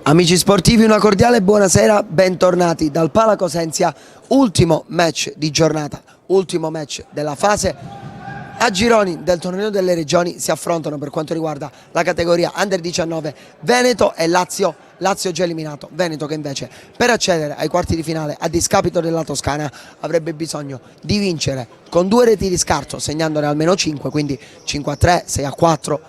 Amici sportivi, una cordiale buonasera, bentornati dal Pala Cosenza, ultimo match di giornata, ultimo match della fase a gironi del torneo delle regioni. Si affrontano per quanto riguarda la categoria Under 19 Veneto e Lazio. Lazio già eliminato, Veneto che invece per accedere ai quarti di finale a discapito della Toscana avrebbe bisogno di vincere con 2 reti di scarto, segnandone almeno 5, quindi 5-3, 6-4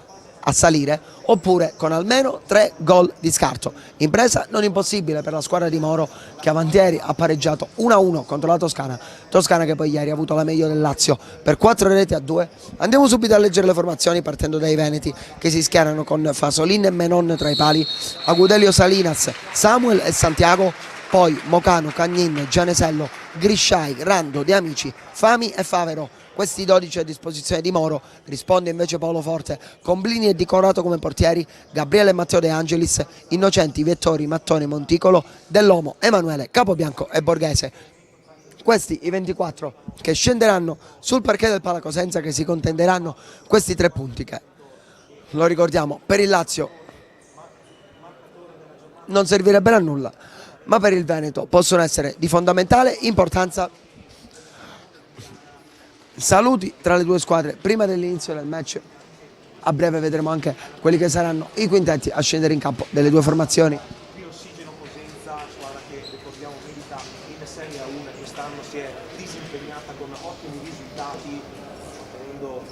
a salire, oppure con almeno 3 gol di scarto. Impresa non impossibile per la squadra di Moro, che avanti ieri ha pareggiato 1-1 contro la Toscana, Toscana che poi ieri ha avuto la meglio del Lazio per 4-2. Andiamo subito a leggere le formazioni partendo dai veneti, che si schierano con Fasolin e Menon tra i pali, Agudelio Salinas, Samuel e Santiago, poi Mocano, Cagnin, Gianesello, Grisciai, Rando, De Amici, Fami e Favero. Questi 12 a disposizione di Moro. Risponde invece Paolo Forte con Blini e Di Corato come portieri, Gabriele e Matteo De Angelis, Innocenti, Vettori, Mattone, Monticolo, Dell'Omo, Emanuele, Capobianco e Borghese. Questi i 24 che scenderanno sul parquet del Pala Cosenza, che si contenderanno questi 3 punti che, lo ricordiamo, per il Lazio non servirebbero a nulla, ma per il Veneto possono essere di fondamentale importanza. Saluti tra le due squadre prima dell'inizio del match. A breve vedremo anche quelli che saranno i quintetti a scendere in campo delle due formazioni. Qui Ossigeno Cosenza, squadra che ricordiamo milita in Serie A1, quest'anno si è disimpegnata con ottimi risultati, ottenendo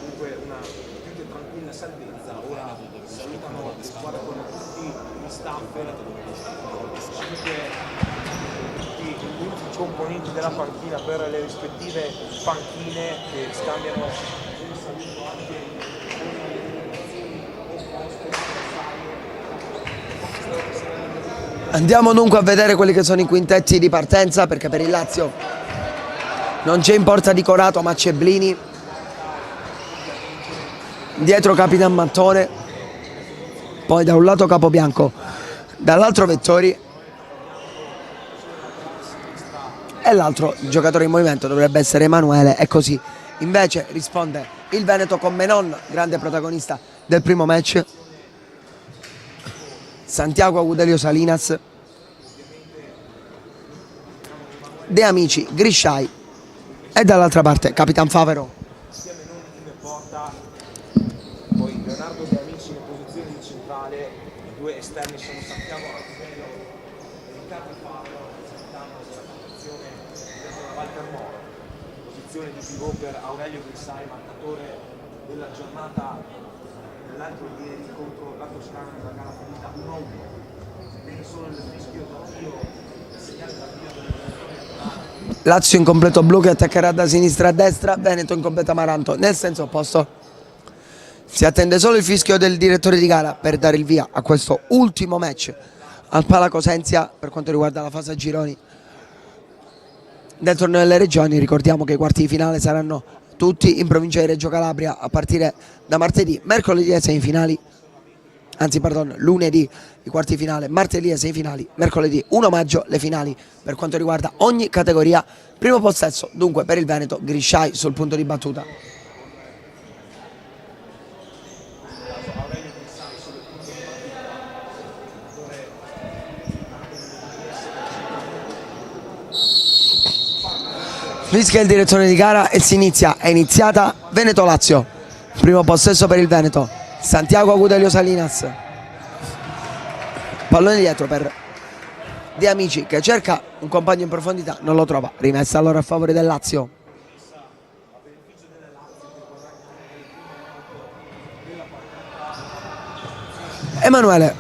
dunque una più che tranquilla salvezza. Ora salutano la squadra con tutti gli staff, tutti i componenti della panchina per le rispettive panchine, che scambiano un saluto anche con Andiamo dunque a vedere quelli che sono i quintetti di partenza, perché per il Lazio non c'è in porta Di Corato ma c'è Blini, dietro Capitan Mattone, poi da un lato Capobianco, dall'altro Vettori, e l'altro giocatore in movimento dovrebbe essere Emanuele, e così invece risponde il Veneto con Menon, grande protagonista del primo match, Santiago Agudelio Salinas, De Amici, Grisciai e dall'altra parte Capitan Favero. sia Menoni come porta, poi Leonardo De Amici in posizione di centrale, i due esterni sono Santiago Agudelio e Riccardo Favero, rappresentando della formazione della Walter Moro, posizione di pivot per Aurelio Grissai, marcatore della giornata dell'altro ieri contro la Toscana nella gara finita 1-1. Viene solo il fischio d'avvio, il segnale d'avvio del Lazio in completo blu che attaccherà da sinistra a destra, Veneto in completa amaranto nel senso opposto. Si attende solo il fischio del direttore di gara per dare il via a questo ultimo match al Pala Cosenza per quanto riguarda la fase a gironi del torneo delle regioni. Ricordiamo che i quarti di finale saranno tutti in provincia di Reggio Calabria a partire da martedì, mercoledì le semifinali, lunedì i quarti di finale, martedì le semifinali, mercoledì 1 maggio le finali per quanto riguarda ogni categoria. Primo possesso dunque per il Veneto, Grisciai sul punto di battuta. Fischia il direttore di gara e è iniziata Veneto-Lazio. Primo possesso per il Veneto, Santiago Agudelio Salinas, pallone dietro per De Amici che cerca un compagno in profondità, non lo trova, rimessa allora a favore del Lazio. Emanuele,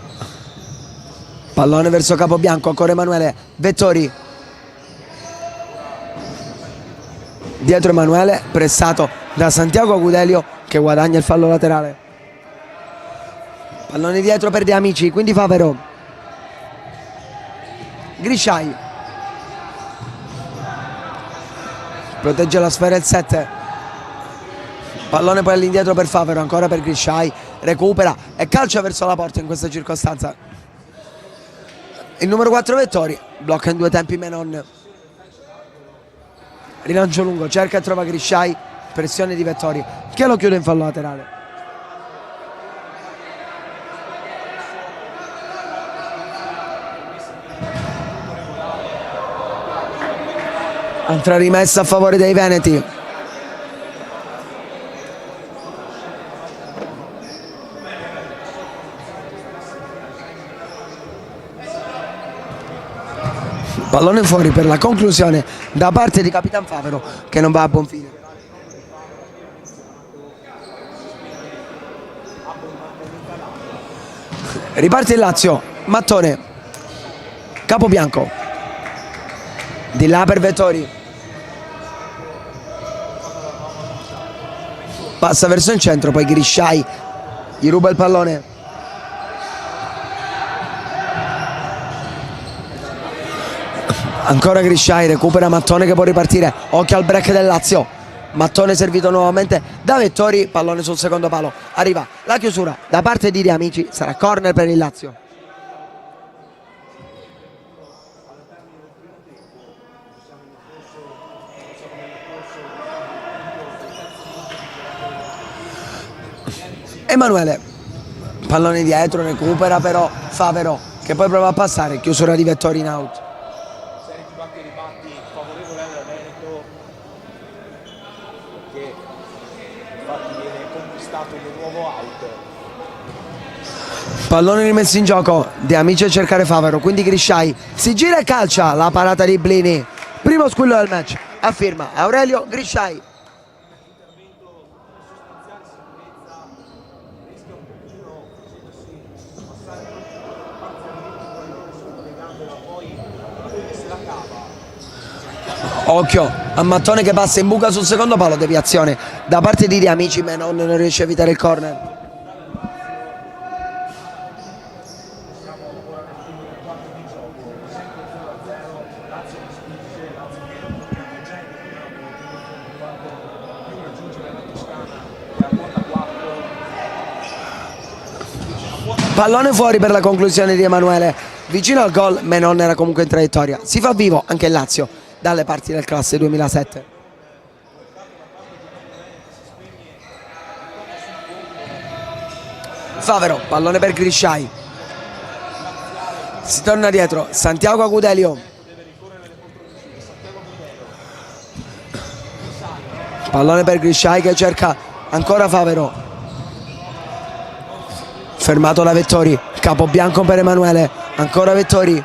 pallone verso Capobianco, ancora Emanuele, Vettori, dietro Emanuele, pressato da Santiago Agudelio che guadagna il fallo laterale. Pallone dietro per De Amici, quindi Favero, Grisciai, protegge la sfera il 7, pallone poi all'indietro per Favero, ancora per Grisciai, recupera e calcia verso la porta in questa circostanza. Il numero 4 Vettori, blocca in 2 tempi Menon, rilancio lungo, cerca e trova Grisciai, pressione di Vettori che lo chiude in fallo laterale. Altra rimessa a favore dei veneti. Pallone fuori per la conclusione da parte di Capitan Favero, che non va a buon fine. Riparte il Lazio. Mattone, Capobianco, di là per Vettori, passa verso il centro, poi Grisciai gli ruba il pallone. Ancora Grisciai, recupera Mattone che può ripartire. Occhio al break del Lazio. Mattone servito nuovamente da Vettori, pallone sul secondo palo. Arriva la chiusura da parte di De Amici, sarà corner per il Lazio. Emanuele, pallone dietro, recupera però Favero che poi prova a passare, chiusura di Vettori in out. Serie di batti e ribatti favorevole al Veneto, che infatti viene conquistato un nuovo out. Pallone rimesso in gioco, De Amici a cercare Favero, quindi Grisciai si gira e calcia la parata di Blini. Primo squillo del match, afferma Aurelio Grisciai. Occhio a Mattone che passa in buca sul secondo palo, deviazione da parte di De Amici, ma non riesce a evitare il corner. Pallone fuori per la conclusione di Emanuele, vicino al gol ma non era comunque in traiettoria. Si fa vivo anche il Lazio dalle parti del classe 2007. Favero, pallone per Grisciai, si torna dietro, Santiago Agudelio, pallone per Grisciai che cerca ancora Favero, fermato da Vettori, Capobianco per Emanuele, ancora Vettori,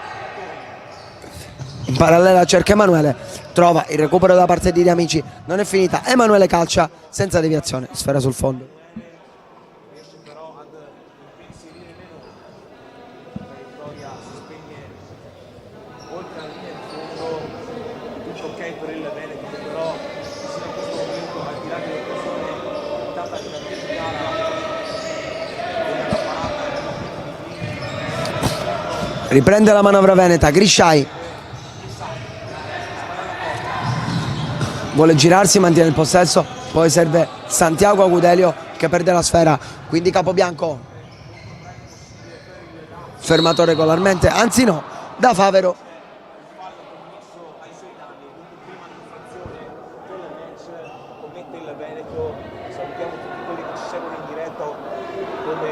in parallela cerca Emanuele, trova il recupero da parte di De Amici, non è finita, Emanuele calcia senza deviazione, sfera sul fondo. Riesce però ad impensierire meno la vittoria, si spegne oltre la linea di fondo, tutto ok per il Veneto, che però sino a questo momento, al di là dell'occasione tentata di una via di gara della parata, Riprende la manovra veneta, Grisciai vuole girarsi, mantiene il possesso, poi serve Santiago Agudelio che perde la sfera, quindi Capobianco fermato regolarmente, anzi no, da Favero. ai suoi danni, dunque prima infrazione del match commette il Veneto. Salutiamo tutti quelli che ci seguono in diretta, come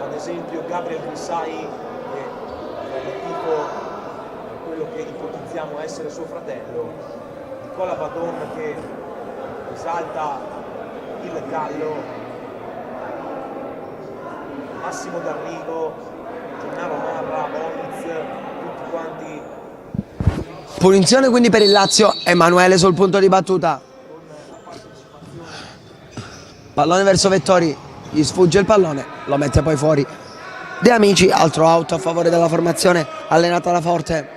ad esempio Gabriel Grissai, che è il tifo, quello che ipotizziamo essere suo fratello, Nicola Badon che esalta il Gallo, Massimo Garrigo, Gennaro Marra, Oniz, tutti quanti. Punizione quindi per il Lazio, Emanuele sul punto di battuta, pallone verso Vettori, gli sfugge il pallone, lo mette poi fuori. De Amici, altro out a favore della formazione allenata da Forte.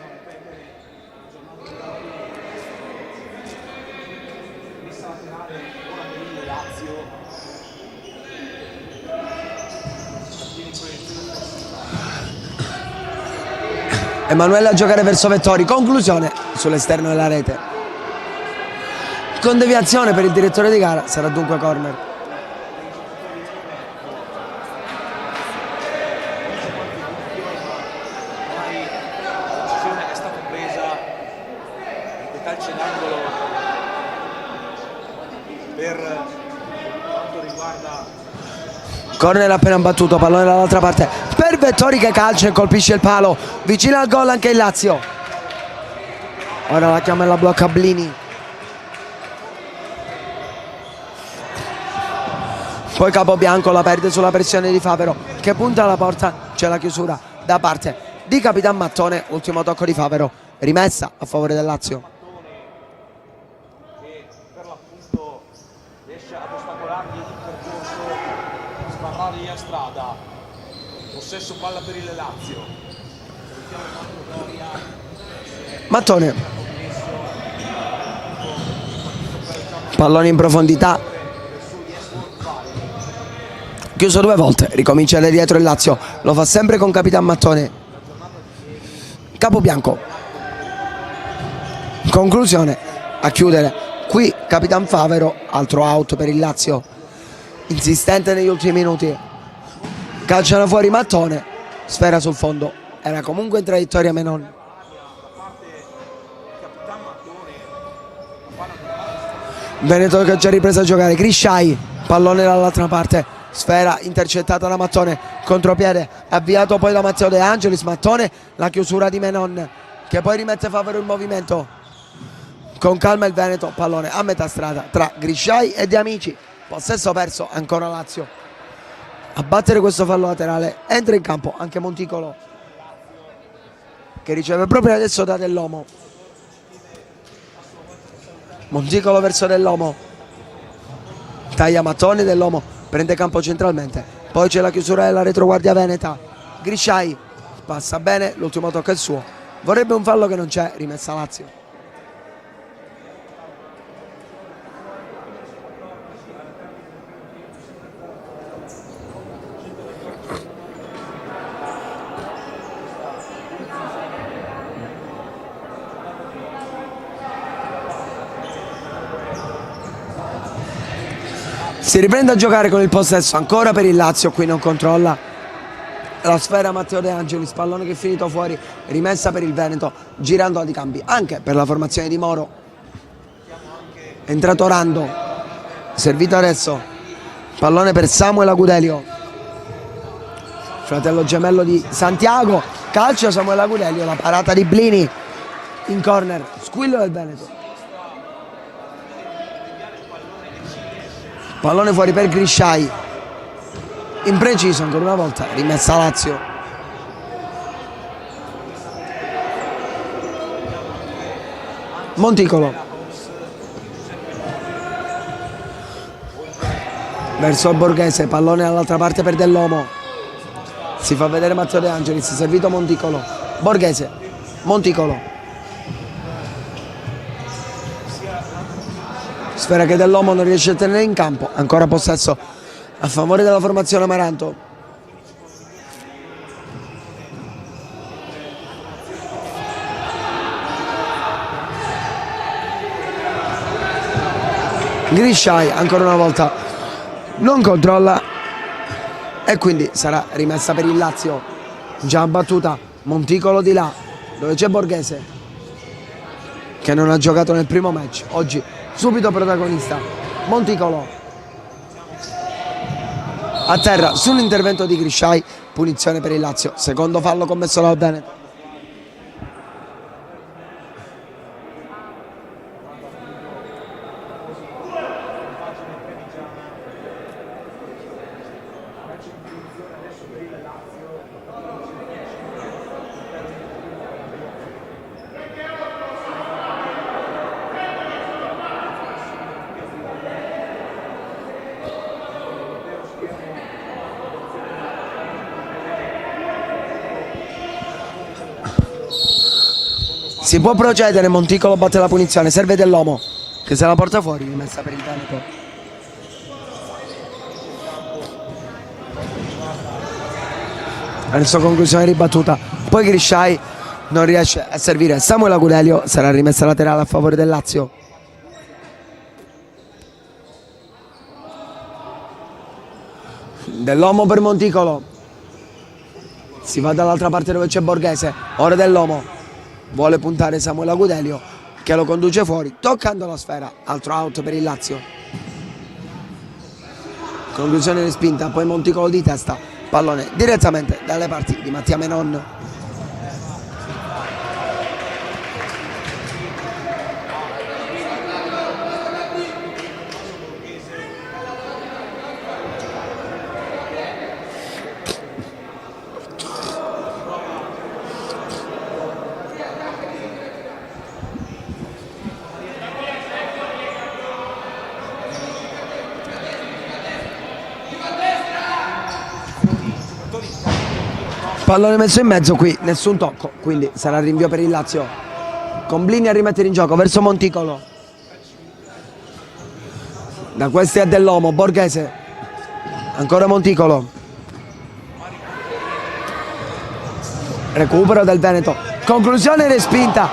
Emanuele a giocare verso Vettori, conclusione sull'esterno della rete. Con deviazione per il direttore di gara, sarà dunque corner. Ormai la decisione è stata presa, il calcio d'angolo per quanto riguarda Corner appena battuto, pallone dall'altra parte per Vettori che calcia e colpisce il palo, vicino al gol anche il Lazio. Ora la chiama e la blocca Blini. poi Capobianco la perde sulla pressione di Favero che punta alla porta, c'è la chiusura da parte di Capitan Mattone, ultimo tocco di Favero, rimessa a favore del Lazio. Che per l'appunto riesce ad ostacolargli il percorso, sbarrargli a strada. Possesso palla per il Lazio. Mattone, pallone in profondità, chiuso 2 volte, ricomincia da dietro il Lazio, lo fa sempre con Capitan Mattone. Capobianco, conclusione, a chiudere qui Capitan Favero, altro out per il Lazio, insistente negli ultimi minuti, calciano fuori Mattone, sfera sul fondo, era comunque in traiettoria Menon. Veneto che ha già ripreso a giocare, Grisciai, pallone dall'altra parte, sfera intercettata da Mattone, contropiede avviato poi da Matteo De Angelis, Mattone, la chiusura di Menon che poi rimette Favero in movimento, con calma il Veneto, pallone a metà strada tra Grisciai e De Amici, possesso perso, ancora Lazio a battere questo fallo laterale, entra in campo anche Monticolo che riceve proprio adesso da Dell'Omo. Monticolo verso Dell'Omo, taglia Mattone, Dell'Omo prende campo centralmente, poi c'è la chiusura della retroguardia veneta, Grisciai passa bene, l'ultimo tocco è il suo, vorrebbe un fallo che non c'è, rimessa Lazio. Si riprende a giocare con il possesso ancora per il Lazio, qui non controlla la sfera Matteo De Angelis, pallone che è finito fuori, rimessa per il Veneto, girando a di cambi anche per la formazione di Moro. È entrato Rando, servito adesso, pallone per Samuel Agudelio, fratello gemello di Santiago, calcio Samuel Agudelio, la parata di Blini in corner, squillo del Veneto. Pallone fuori per Grisciai, impreciso ancora una volta, rimessa Lazio. Monticolo verso Borghese, pallone dall'altra parte per Dell'Omo, si fa vedere Matteo De Angelis, servito Monticolo, Borghese, Monticolo, sfera che Dell'Omo non riesce a tenere in campo, ancora possesso a favore della formazione Amaranto. Grisciai ancora una volta non controlla e quindi sarà rimessa per il Lazio, già battuta Monticolo di là dove c'è Borghese che non ha giocato nel primo match, oggi subito protagonista. Monticolo a terra sull'intervento di Grisciai, punizione per il Lazio, secondo fallo commesso dal Veneto. Si può procedere, Monticolo batte la punizione, serve Dell'Omo che se la porta fuori, rimessa per il Veneto. Adesso conclusione ribattuta, poi Grisciai non riesce a servire Samuel Agudelio, sarà rimessa laterale a favore del Lazio. Dell'Omo per Monticolo, si va dall'altra parte dove c'è Borghese, ora Dell'Omo vuole puntare Samuel Agudelio che lo conduce fuori, toccando la sfera, altro out per il Lazio. Conclusione respinta, poi Monticolo di testa, pallone direttamente dalle parti di Mattia Menon. Pallone messo in mezzo qui, nessun tocco, quindi sarà rinvio per il Lazio. Con Blini a rimettere in gioco verso Monticolo. Da questi è Dell'Omo, Borghese. Ancora Monticolo. Recupero del Veneto. Conclusione respinta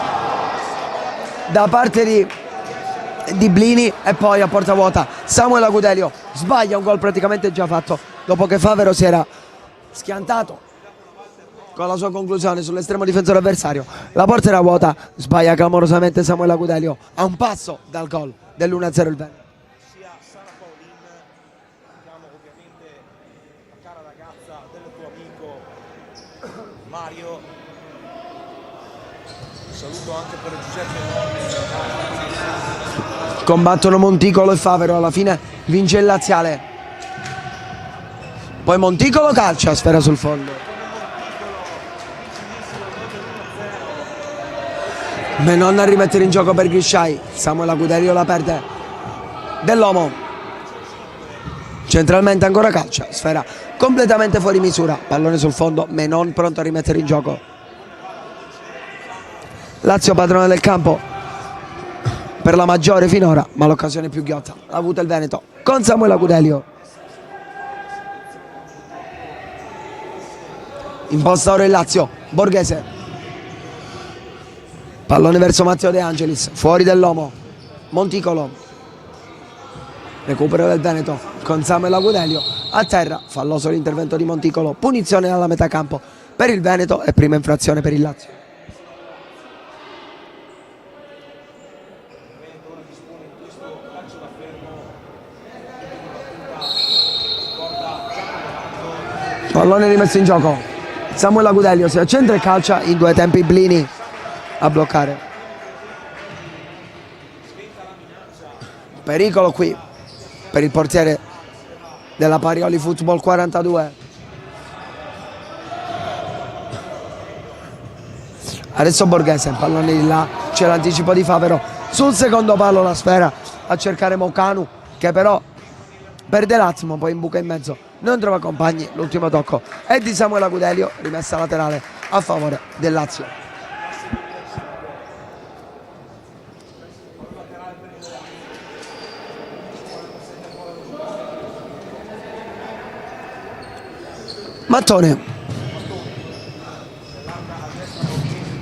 da parte di Blini e poi a porta vuota Samuel Agudelio sbaglia un gol praticamente già fatto dopo che Favero si era schiantato con la sua conclusione sull'estremo difensore avversario. La porta era vuota, sbaglia clamorosamente Samuel Agudelio a un passo dal gol dell'1-0 il Veneto. Sia Sara Paolin, chiamo ovviamente la cara ragazza del tuo amico Mario. Un saluto anche per Giuseppe Nonni. Combattono Monticolo e Favero, alla fine vince il Laziale. Poi Monticolo calcia, sfera sul fondo. Menon a rimettere in gioco per Grisciai. Samuel Agudelio la perde. Dell'Omo. Centralmente ancora calcia, sfera completamente fuori misura. Pallone sul fondo, Menon pronto a rimettere in gioco. Lazio padrone del campo per la maggiore finora, ma l'occasione più ghiotta l'ha avuta il Veneto con Samuel Agudelio. Imposta ora il Lazio, Borghese. Pallone verso Matteo De Angelis, fuori dell'Omo. Monticolo. Recupero del Veneto con Samuel Agudelio. A terra, falloso l'intervento di Monticolo. Punizione alla metà campo per il Veneto e prima infrazione per il Lazio. Pallone rimesso in gioco. Samuel Agudelio si accentra e calcia in due tempi Blini a bloccare. Pericolo qui per il portiere della Parioli Football 42. Adesso Borghese, pallone di là, c'è l'anticipo di Favero. Sul secondo palo la sfera a cercare Mocanu che però perde l'attimo, poi imbuca in mezzo, non trova compagni, l'ultimo tocco è di Samuel Agudelio, rimessa laterale a favore del Lazio. Mattone,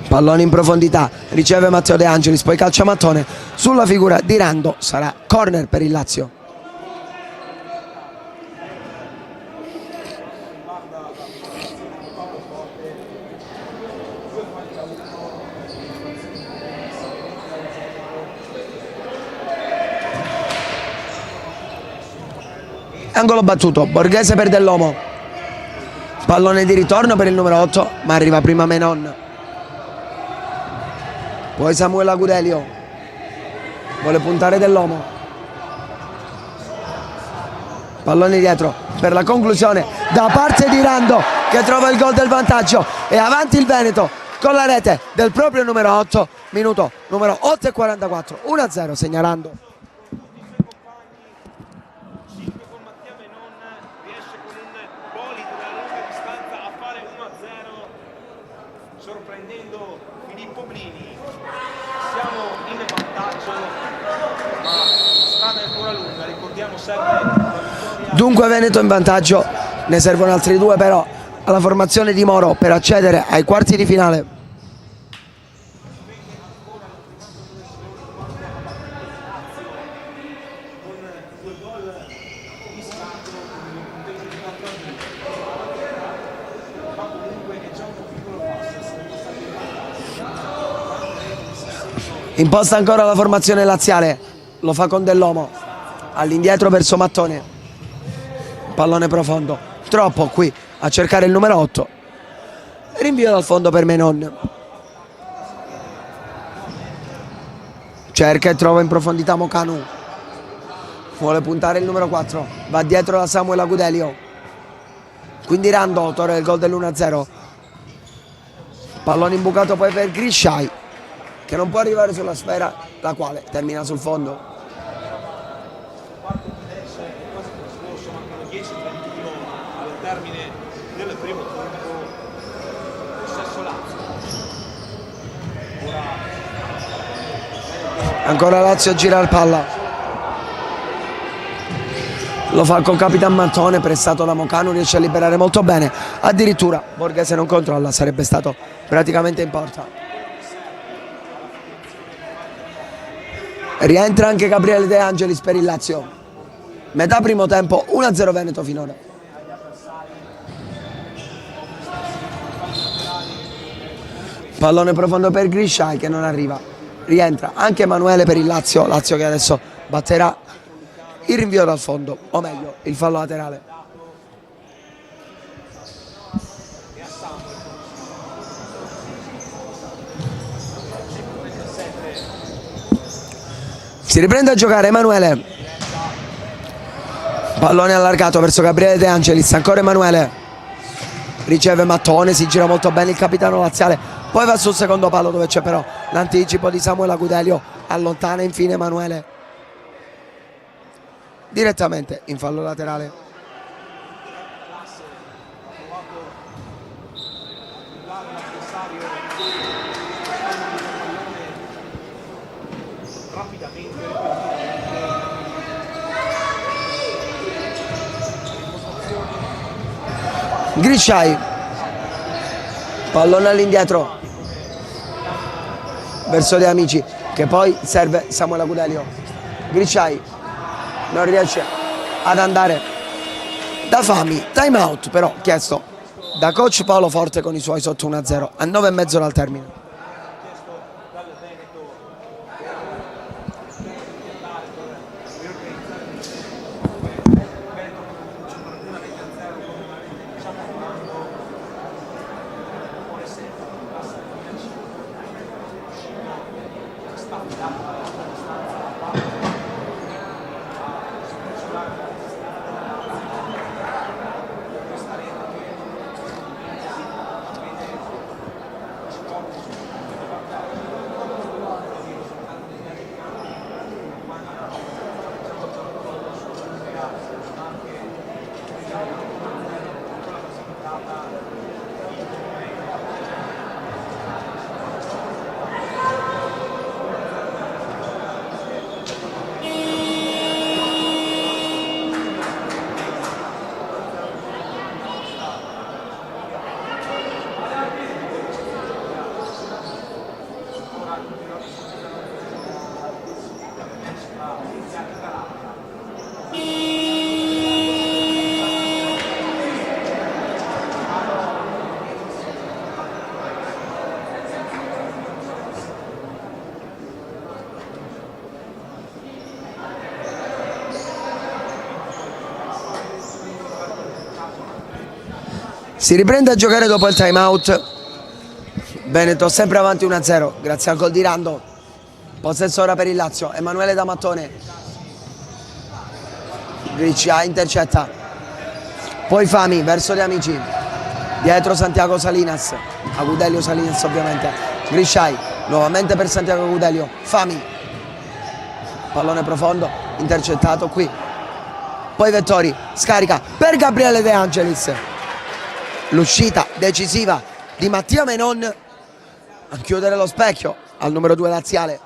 pallone in profondità, riceve Matteo De Angelis, poi calcia Mattone sulla figura di Rando, sarà corner per il Lazio. Angolo battuto, Borghese per Dell'Omo. Pallone di ritorno per il numero 8, ma arriva prima Menon. Poi Samuel Agudelio. Vuole puntare Dell'Omo. Pallone dietro per la conclusione da parte di Rando che trova il gol del vantaggio. E avanti il Veneto con la rete del proprio numero 8, minuto numero 8:44. 1-0 segna Rando. Sorprendendo Filippo Blini, siamo in vantaggio, ma la strada è ancora lunga, ricordiamo sempre la vittoria. Dunque Veneto in vantaggio, ne servono altri due però alla formazione di Moro per accedere ai quarti di finale. Imposta ancora la formazione laziale, lo fa con Dell'Omo, all'indietro verso Mattone, pallone profondo, troppo qui a cercare il numero 8, rinvio dal fondo per Menon, cerca e trova in profondità Mocanu, vuole puntare il numero 4, va dietro da Samuel Agudelio, quindi Rando, autore del gol dell'1-0, pallone imbucato poi per Grisciai, che non può arrivare sulla sfera, la quale termina sul fondo. Mancano 10-20 minuti al termine del primo tempo. Ancora Lazio gira il palla. Lo fa con Capitan Mattone, pressato da Mocanu, riesce a liberare molto bene. Addirittura Borghese non controlla, sarebbe stato praticamente in porta. Rientra anche Gabriele De Angelis per il Lazio. Metà primo tempo, 1-0 Veneto finora. Pallone profondo per Grisciai che non arriva. Rientra anche Emanuele per il Lazio. Lazio che adesso batterà il rinvio dal fondo, o meglio, il fallo laterale. Si riprende a giocare Emanuele. Pallone allargato verso Gabriele De Angelis. Ancora Emanuele. Riceve Mattone, si gira molto bene il capitano laziale. Poi va sul secondo palo dove c'è però l'anticipo di Samuel Agudelio. Allontana infine Emanuele. Direttamente in fallo laterale. Grisciai, pallone all'indietro verso De Amici che poi serve Samuel Agudelio. Grisciai non riesce ad andare da Fami, time out però chiesto da coach Paolo Forte con i suoi sotto 1-0 a 9,5 dal termine. Si riprende a giocare dopo il time out. Veneto sempre avanti 1-0 grazie al gol di Rando. Possesso ora per il Lazio. Emanuele da Mattone. Griccia intercetta. Poi Fami verso De Amici. Dietro Santiago Salinas. Agudelio Salinas ovviamente. Grisciai nuovamente per Santiago Agudelio. Fami. Pallone profondo. Intercettato qui. Poi Vettori. Scarica per Gabriele De Angelis. L'uscita decisiva di Mattia Menon a chiudere lo specchio al numero 2 laziale.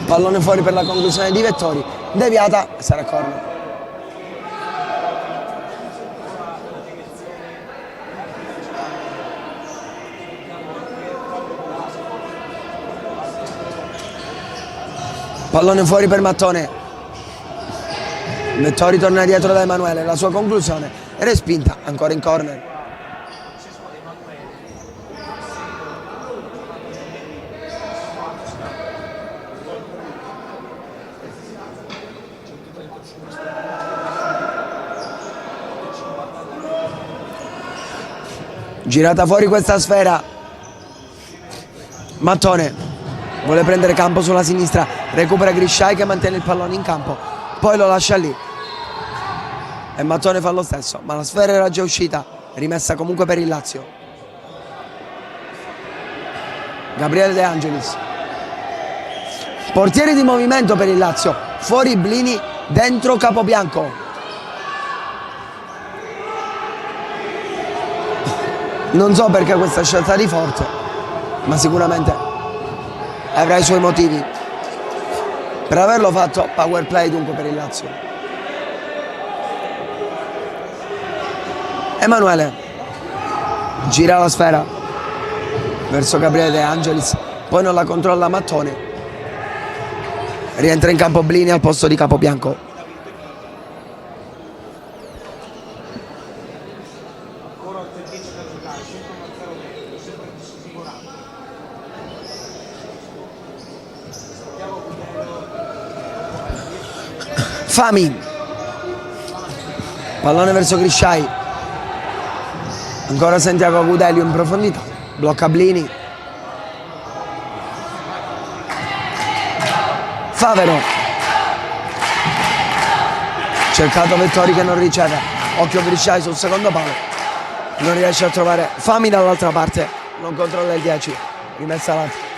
Pallone fuori per la conclusione di Vettori, deviata, sarà corner. Pallone fuori per Mattone. Vettori torna dietro da Emanuele, la sua conclusione è respinta, ancora in corner. Girata fuori questa sfera. Mattone vuole prendere campo sulla sinistra, recupera Grisciai che mantiene il pallone in campo, poi lo lascia lì e Mattone fa lo stesso, ma la sfera era già uscita, rimessa comunque per il Lazio. Gabriele De Angelis, portieri di movimento per il Lazio, fuori Blini, dentro Capobianco. Non so perché questa scelta di Forte, ma sicuramente avrà i suoi motivi per averlo fatto. Power play dunque per il Lazio. Emanuele gira la sfera verso Gabriele De Angelis, poi non la controlla Mattone, rientra in campo Blini al posto di Capobianco. Fami, pallone verso Grisciai, ancora Santiago Agudelio in profondità, blocca Blini, Favero, cercato Vettori che non riceve, occhio Grisciai sul secondo palo, non riesce a trovare Fami dall'altra parte, non controlla il 10, rimessa avanti.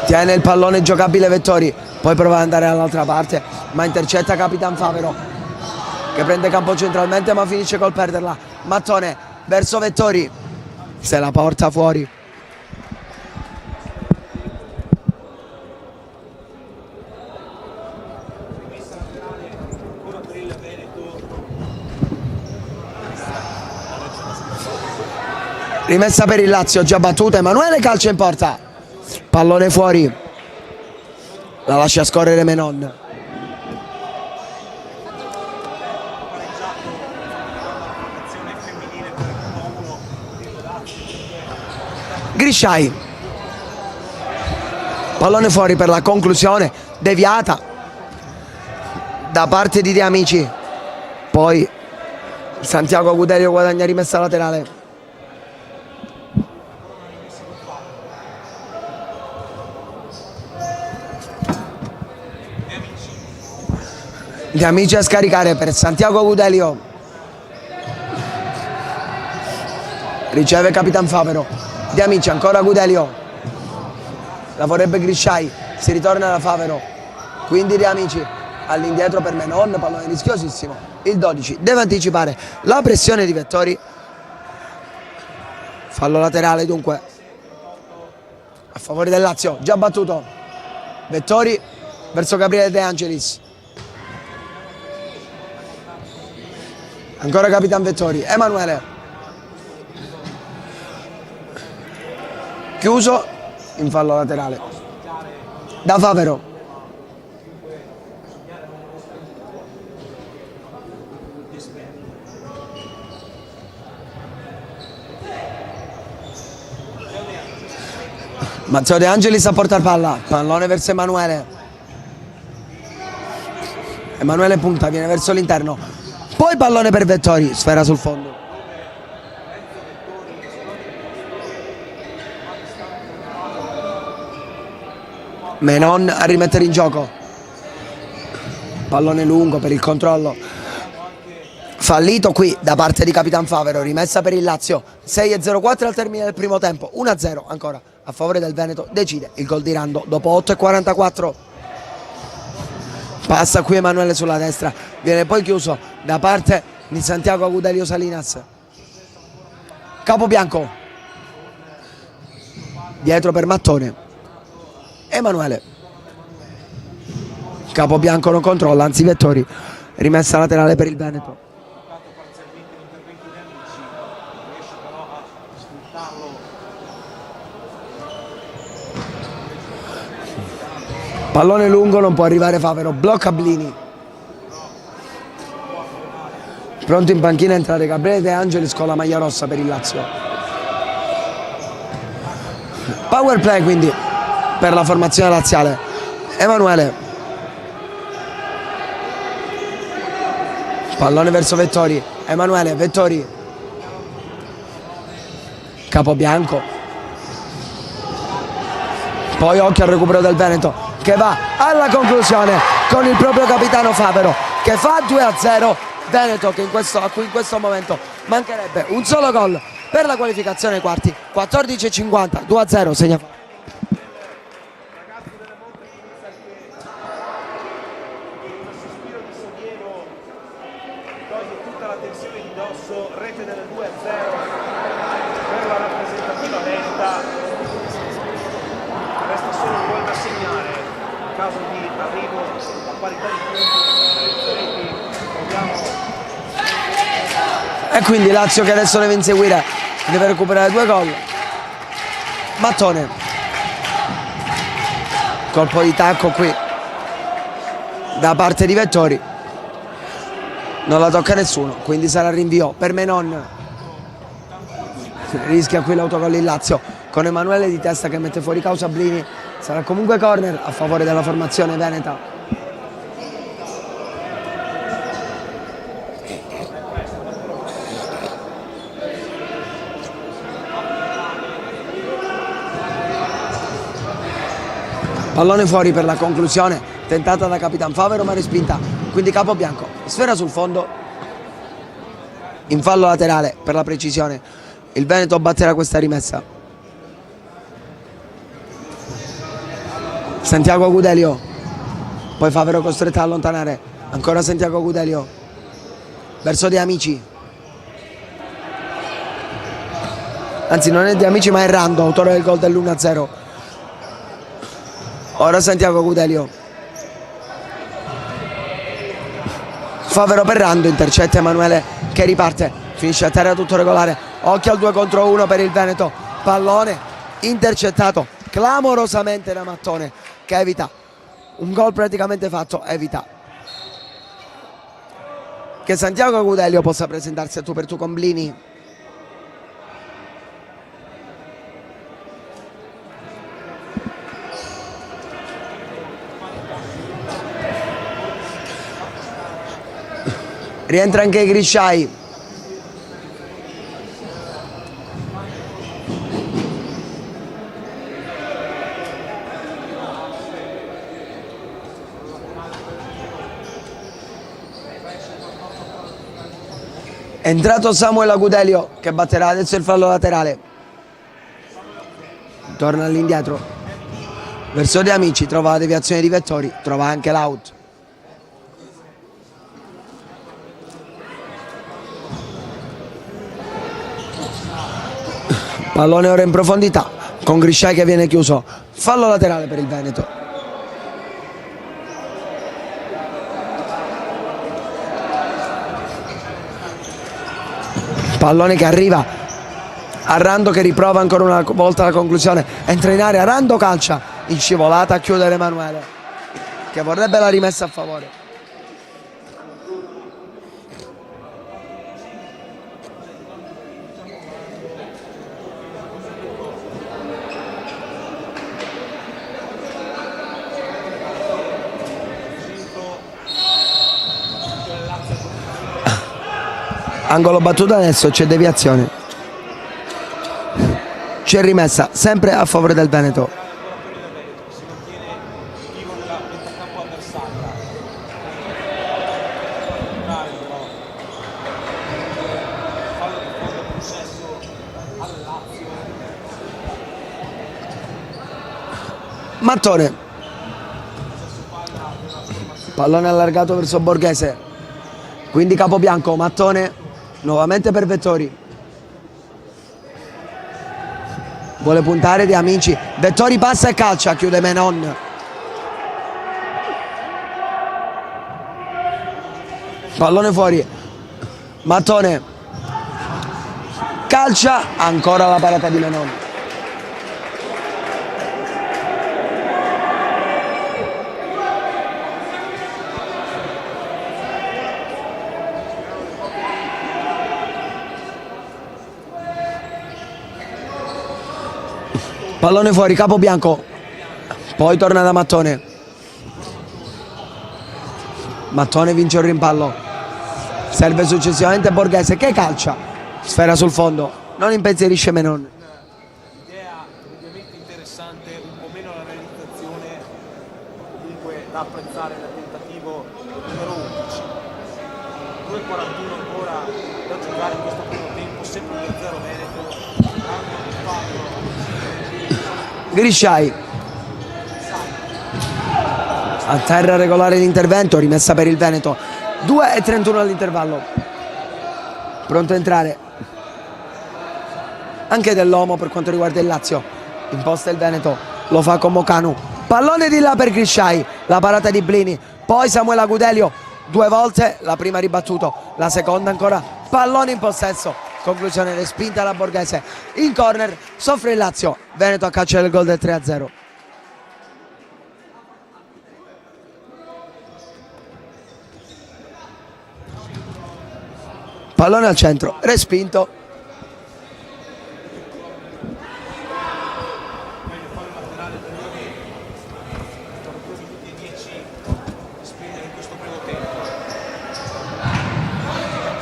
Tiene il pallone giocabile Vettori, poi prova ad andare dall'altra parte, ma intercetta Capitan Favero, che prende campo centralmente ma finisce col perderla. Mattone verso Vettori, se la porta fuori. Rimessa per il Lazio, già battuta, Emanuele calcia in porta. Pallone fuori, la lascia scorrere Menon. Grisciai, pallone fuori per la conclusione, deviata da parte di De Amici, poi Santiago Agudelio guadagna rimessa laterale. De Amici a scaricare per Santiago Agudelio, riceve Capitan Favero. De Amici ancora Agudelio, la vorrebbe Grisciai, si ritorna da Favero, quindi De Amici all'indietro per Menon, pallone rischiosissimo, il 12 deve anticipare la pressione di Vettori, fallo laterale dunque a favore del Lazio, già battuto Vettori verso Gabriele De Angelis. Ancora Capitan Vettori, Emanuele, chiuso in fallo laterale da Favero. Matteo De Angelis a portare palla, pallone verso Emanuele. Emanuele punta, viene verso l'interno. Poi pallone per Vettori, sfera sul fondo. Menon a rimettere in gioco. Pallone lungo per il controllo. Fallito qui da parte di Capitan Favero, rimessa per il Lazio. 6:04 al termine del primo tempo, 1-0 ancora a favore del Veneto, decide il gol di Rando dopo 8:44. Passa qui Emanuele sulla destra, viene poi chiuso da parte di Santiago Agudelio Salinas. Capobianco, dietro per Mattone. Emanuele, Capobianco non controlla, anzi Vettori, rimessa laterale per il Veneto. Pallone lungo, non può arrivare Favero, blocca Blini. Pronto in panchina a entrare Gabriele De Angelis con la maglia rossa per il Lazio. Power play quindi per la formazione laziale. Emanuele, pallone verso Vettori. Emanuele, Vettori, Capobianco, poi occhio al recupero del Veneto che va alla conclusione con il proprio capitano Favero che fa 2-0. Veneto che a cui in questo momento mancherebbe un solo gol per la qualificazione ai quarti. 14:50, 2-0 segna. Ragazzi della Monte Pizza che con un sospiro di sollievo toglie tutta la tensione di dosso, rete del 2-0 per la rappresentativa veneta. Resta solo un gol da segnare in caso di arrivo a parità di punti. Proviamo. E quindi Lazio che adesso deve inseguire, deve recuperare 2 gol. Mattone, colpo di tacco qui da parte di Vettori, non la tocca nessuno, quindi sarà rinvio per Menon. Rischia qui l'autogol il Lazio con Emanuele di testa che mette fuori causa Blini. Sarà comunque corner a favore della formazione veneta. Pallone fuori per la conclusione tentata da Capitan Favero ma respinta, quindi Capobianco, sfera sul fondo, in fallo laterale per la precisione. Il Veneto batterà questa rimessa. Santiago Gudelio, poi Favero costretto a allontanare, ancora Santiago Gudelio verso De Amici, anzi non è De Amici ma è Rando, autore del gol dell'1-0. Ora Santiago Gudelio, Favero per Rando, intercetta Emanuele che riparte, finisce a terra tutto regolare. Occhio al 2 contro 1 per il Veneto, pallone intercettato clamorosamente da Mattone che evita un gol praticamente fatto, evita che Santiago Gudelio possa presentarsi a tu per tu con Blini. Rientra anche Grisciai. È entrato Samuel Agudelio che batterà adesso il fallo laterale. Torna all'indietro verso De Amici, trova la deviazione di Vettori, trova anche l'out. Pallone ora in profondità con Grisciai che viene chiuso, fallo laterale per il Veneto. Pallone che arriva a Rando che riprova ancora una volta la conclusione, entra in area, Rando calcia in scivolata a chiudere Emanuele che vorrebbe la rimessa a favore. Angolo battuto adesso, c'è deviazione, c'è rimessa sempre a favore del Veneto. Si mantiene vivo nella metacampo avversaria. Fallo di fondo concesso al Lazio. Mattone, pallone allargato verso Borghese, quindi Capobianco, Mattone nuovamente per Vettori, vuole puntare De Amici, Vettori passa e calcia, chiude Menon. Pallone fuori, Mattone calcia, ancora la parata di Menon. Pallone fuori, Capobianco, poi torna da Mattone. Mattone vince un rimpallo, serve successivamente Borghese che calcia, sfera sul fondo, non impensierisce Menon. Idea ovviamente interessante, un po' meno la realizzazione, comunque da apprezzare nel tentativo numero 11. 2:41 ancora da giocare in questo primo tempo, sempre 2-0 Veneto. Grisciai a terra, regolare l'intervento, rimessa per il Veneto. 2:31 all'intervallo. Pronto a entrare anche Dell'Omo per quanto riguarda il Lazio. Imposta il Veneto, lo fa con Mocanu. Pallone di là per Grisciai, la parata di Blini, poi Samuele Agudelio 2 volte, la prima ribattuto, la seconda ancora, pallone in possesso, conclusione respinta da Borghese. In corner soffre il Lazio, Veneto a caccia del gol del 3-0. Pallone al centro, respinto.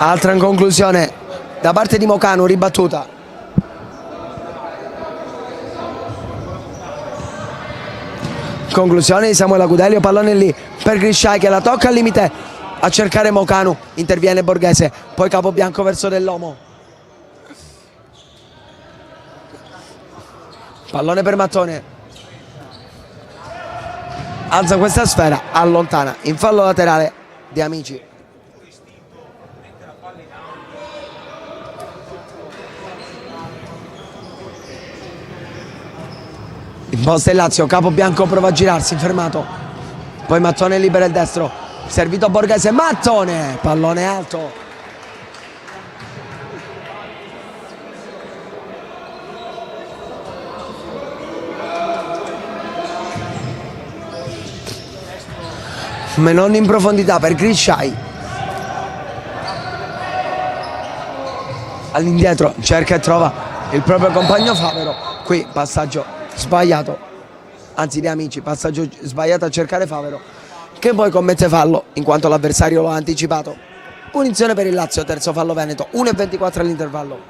Altra in conclusione da parte di Mocanu, ribattuta. Conclusione di Samuele Agudelio, pallone lì per Grisciai che la tocca al limite a cercare Mocanu, interviene Borghese, poi Capobianco verso Dell'Omo. Pallone per Mattone. Alza questa sfera, allontana, in fallo laterale di Amici. Imposta il Lazio, Capobianco prova a girarsi, fermato. Poi Mattone libera il destro, servito a Borghese, Mattone, pallone alto. Menon in profondità per Grisciai. All'indietro cerca e trova il proprio compagno Favero. Qui passaggio sbagliato, anzi di Amici, passaggio sbagliato a cercare Favero, che poi commette fallo in quanto l'avversario lo ha anticipato. Punizione per il Lazio, terzo fallo Veneto, 1:24 all'intervallo.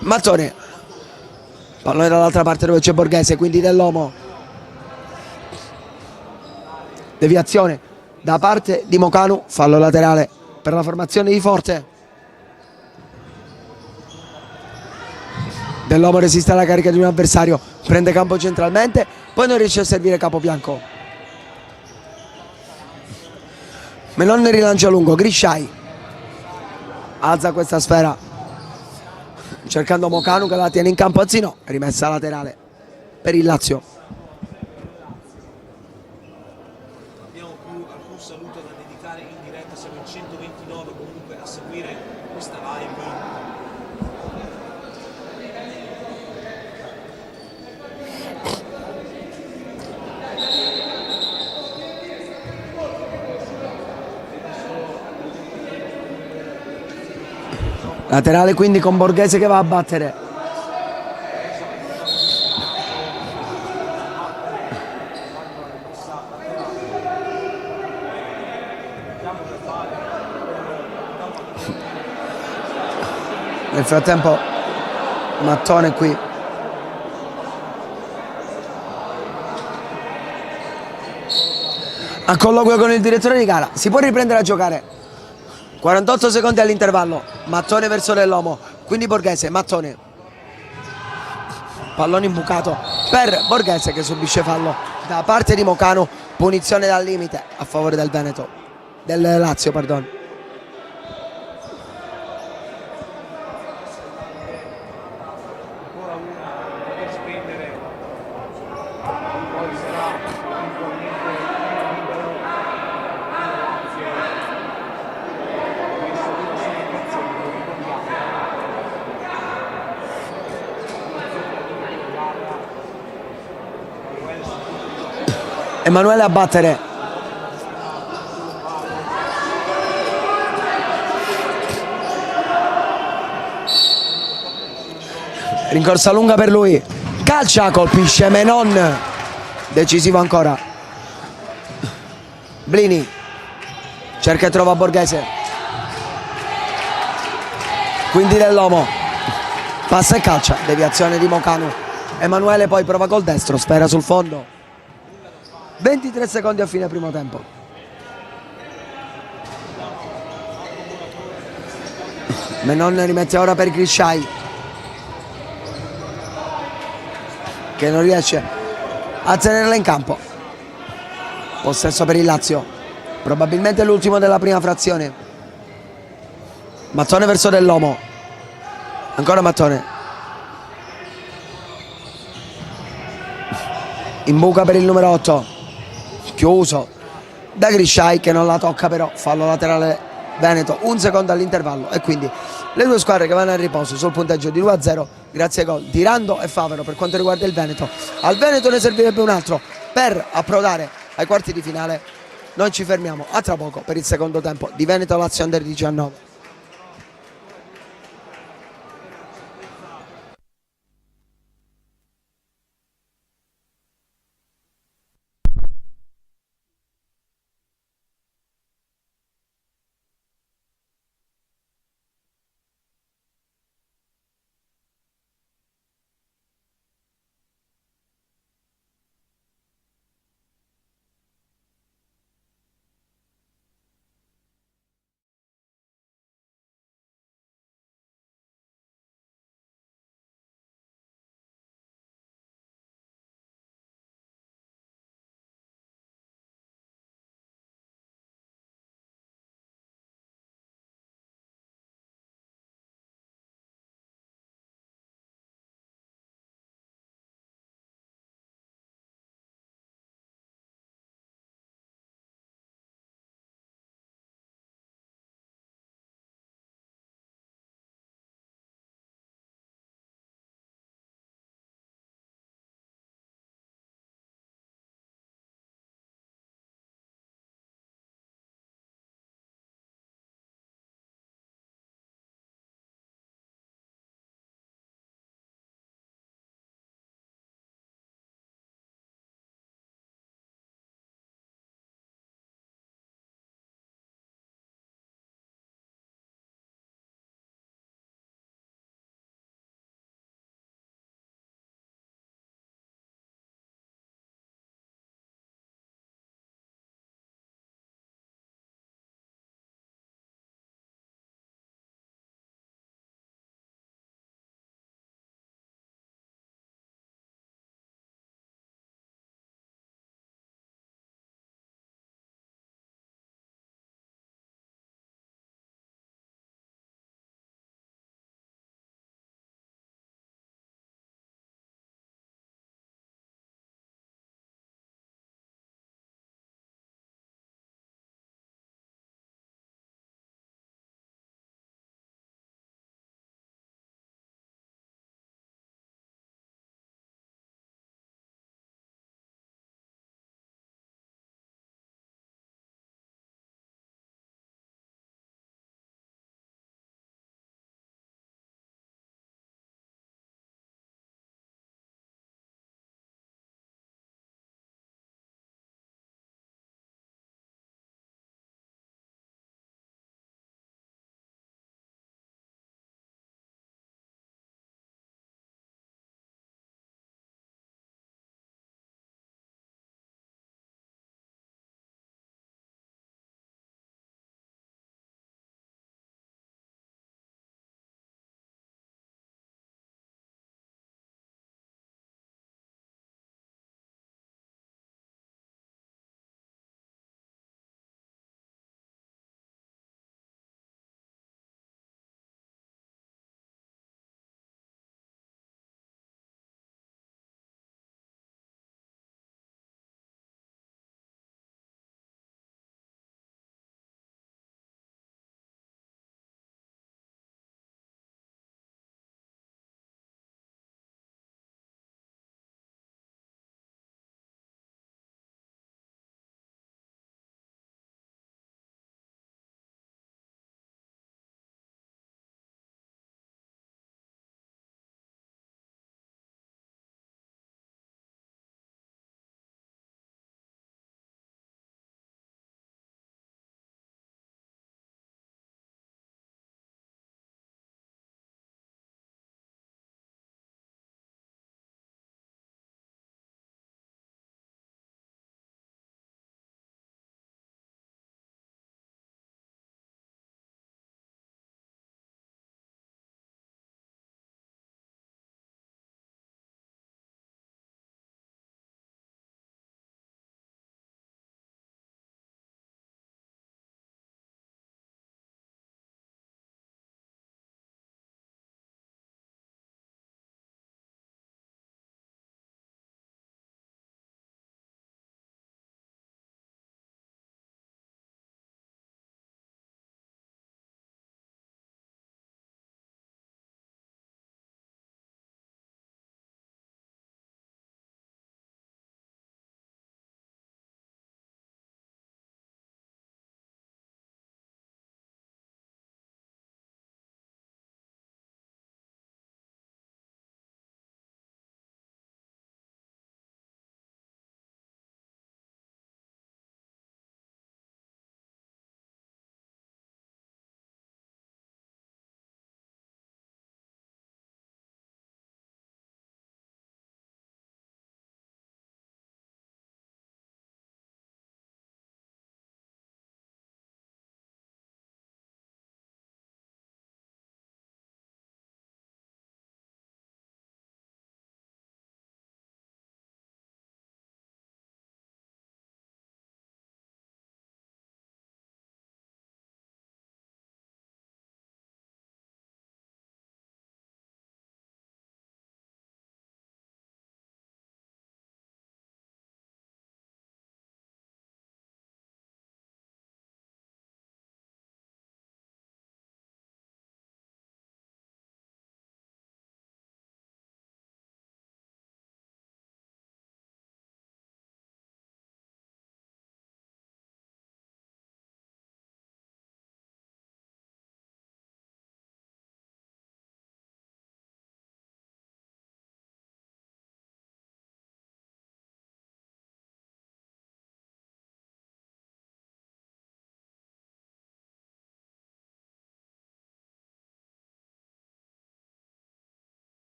Mattone, pallone dall'altra parte dove c'è Borghese, quindi Dell'Omo. Deviazione da parte di Mocanu, fallo laterale per la formazione di Forte. Dell'Omo resiste alla carica di un avversario, prende campo centralmente, poi non riesce a servire Capobianco. Menon rilancia lungo, Grisciai alza questa sfera cercando Mocanu che la tiene in campo, anzi no, rimessa laterale per il Lazio. Abbiamo alcun saluto da dedicare in diretta, siamo in 129 comunque a seguire questa live. Laterale quindi con Borghese che va a battere. Nel frattempo Mattone qui. A colloquio con il direttore di gara, si può riprendere a giocare. 48 secondi all'intervallo, Mattone verso Dell'Omo, quindi Borghese, Mattone. Pallone imbucato per Borghese che subisce fallo da parte di Mocanu, punizione dal limite a favore del Veneto, del Lazio, pardon. Ancora una per spendere, poi sarà eventualmente libero. Emanuele a battere. Rincorsa lunga per lui. Calcia, colpisce Menon. Decisivo ancora. Blini. Cerca e trova Borghese. Quindi Dell'Omo. Passa e calcia. Deviazione di Mocanu. Emanuele poi prova col destro. Sfera sul fondo. 23 secondi a fine primo tempo. Menon rimette ora per Grisciai. che non riesce a tenerla in campo. Possesso per il Lazio, probabilmente l'ultimo della prima frazione. Mattone verso Dell'Omo, ancora Mattone, in buca per il numero 8, chiuso da Grisciai che non la tocca, però fallo laterale Veneto, un secondo all'intervallo e quindi le due squadre che vanno a riposo sul punteggio di 2-0 grazie ai gol di Rando e Favero per quanto riguarda il Veneto. Al Veneto ne servirebbe un altro per approdare ai quarti di finale. Noi ci fermiamo a tra poco per il secondo tempo di Veneto Lazio Under 19.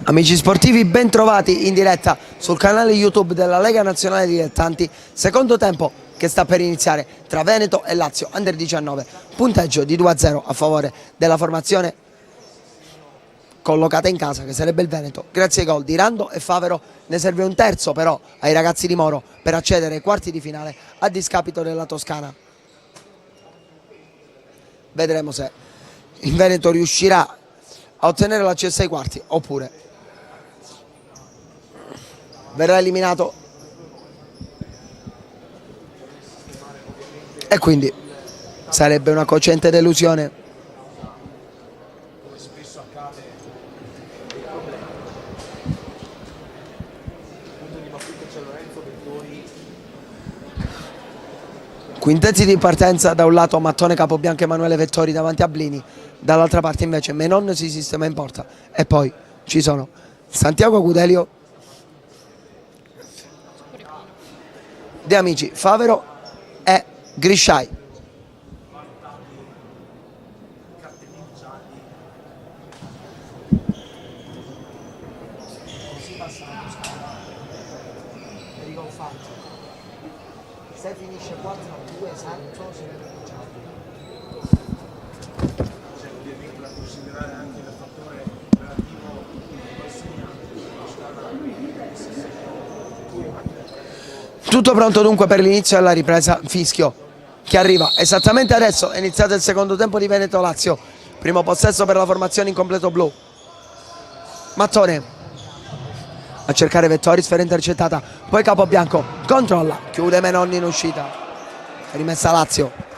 Amici sportivi, ben trovati in diretta sul canale YouTube della Lega Nazionale Dilettanti. Secondo tempo che sta per iniziare tra Veneto e Lazio Under 19. Punteggio di 2-0 a favore della formazione collocata in casa, che sarebbe il Veneto. Grazie ai gol di Rando e Favero ne serve un terzo però ai ragazzi di Moro per accedere ai quarti di finale a discapito della Toscana. Vedremo se il Veneto riuscirà a ottenere l'accesso ai quarti oppure verrà eliminato e quindi sarebbe una cocente delusione. Come spesso accade, dei problemi. Punto di battuta c'è Lorenzo Vettori. Quintetti di partenza: da un lato Mattone, Capobianco, Emanuele Vettori davanti a Blini, dall'altra parte invece Menon si sistema in porta e poi ci sono Santiago Gudelio, De Amici, Favero e Grisciai. Se finisce 4-2 esatto si vede C'è ovviamente da considerare anche il fattore relativo al segnale. tutto pronto dunque per l'inizio della ripresa. Fischio che arriva esattamente adesso. È iniziato il secondo tempo di Veneto Lazio. Primo possesso per la formazione in completo blu. Mattone a cercare Vettori, sfera intercettata, poi Capobianco controlla, chiude Menon in uscita, rimessa Lazio.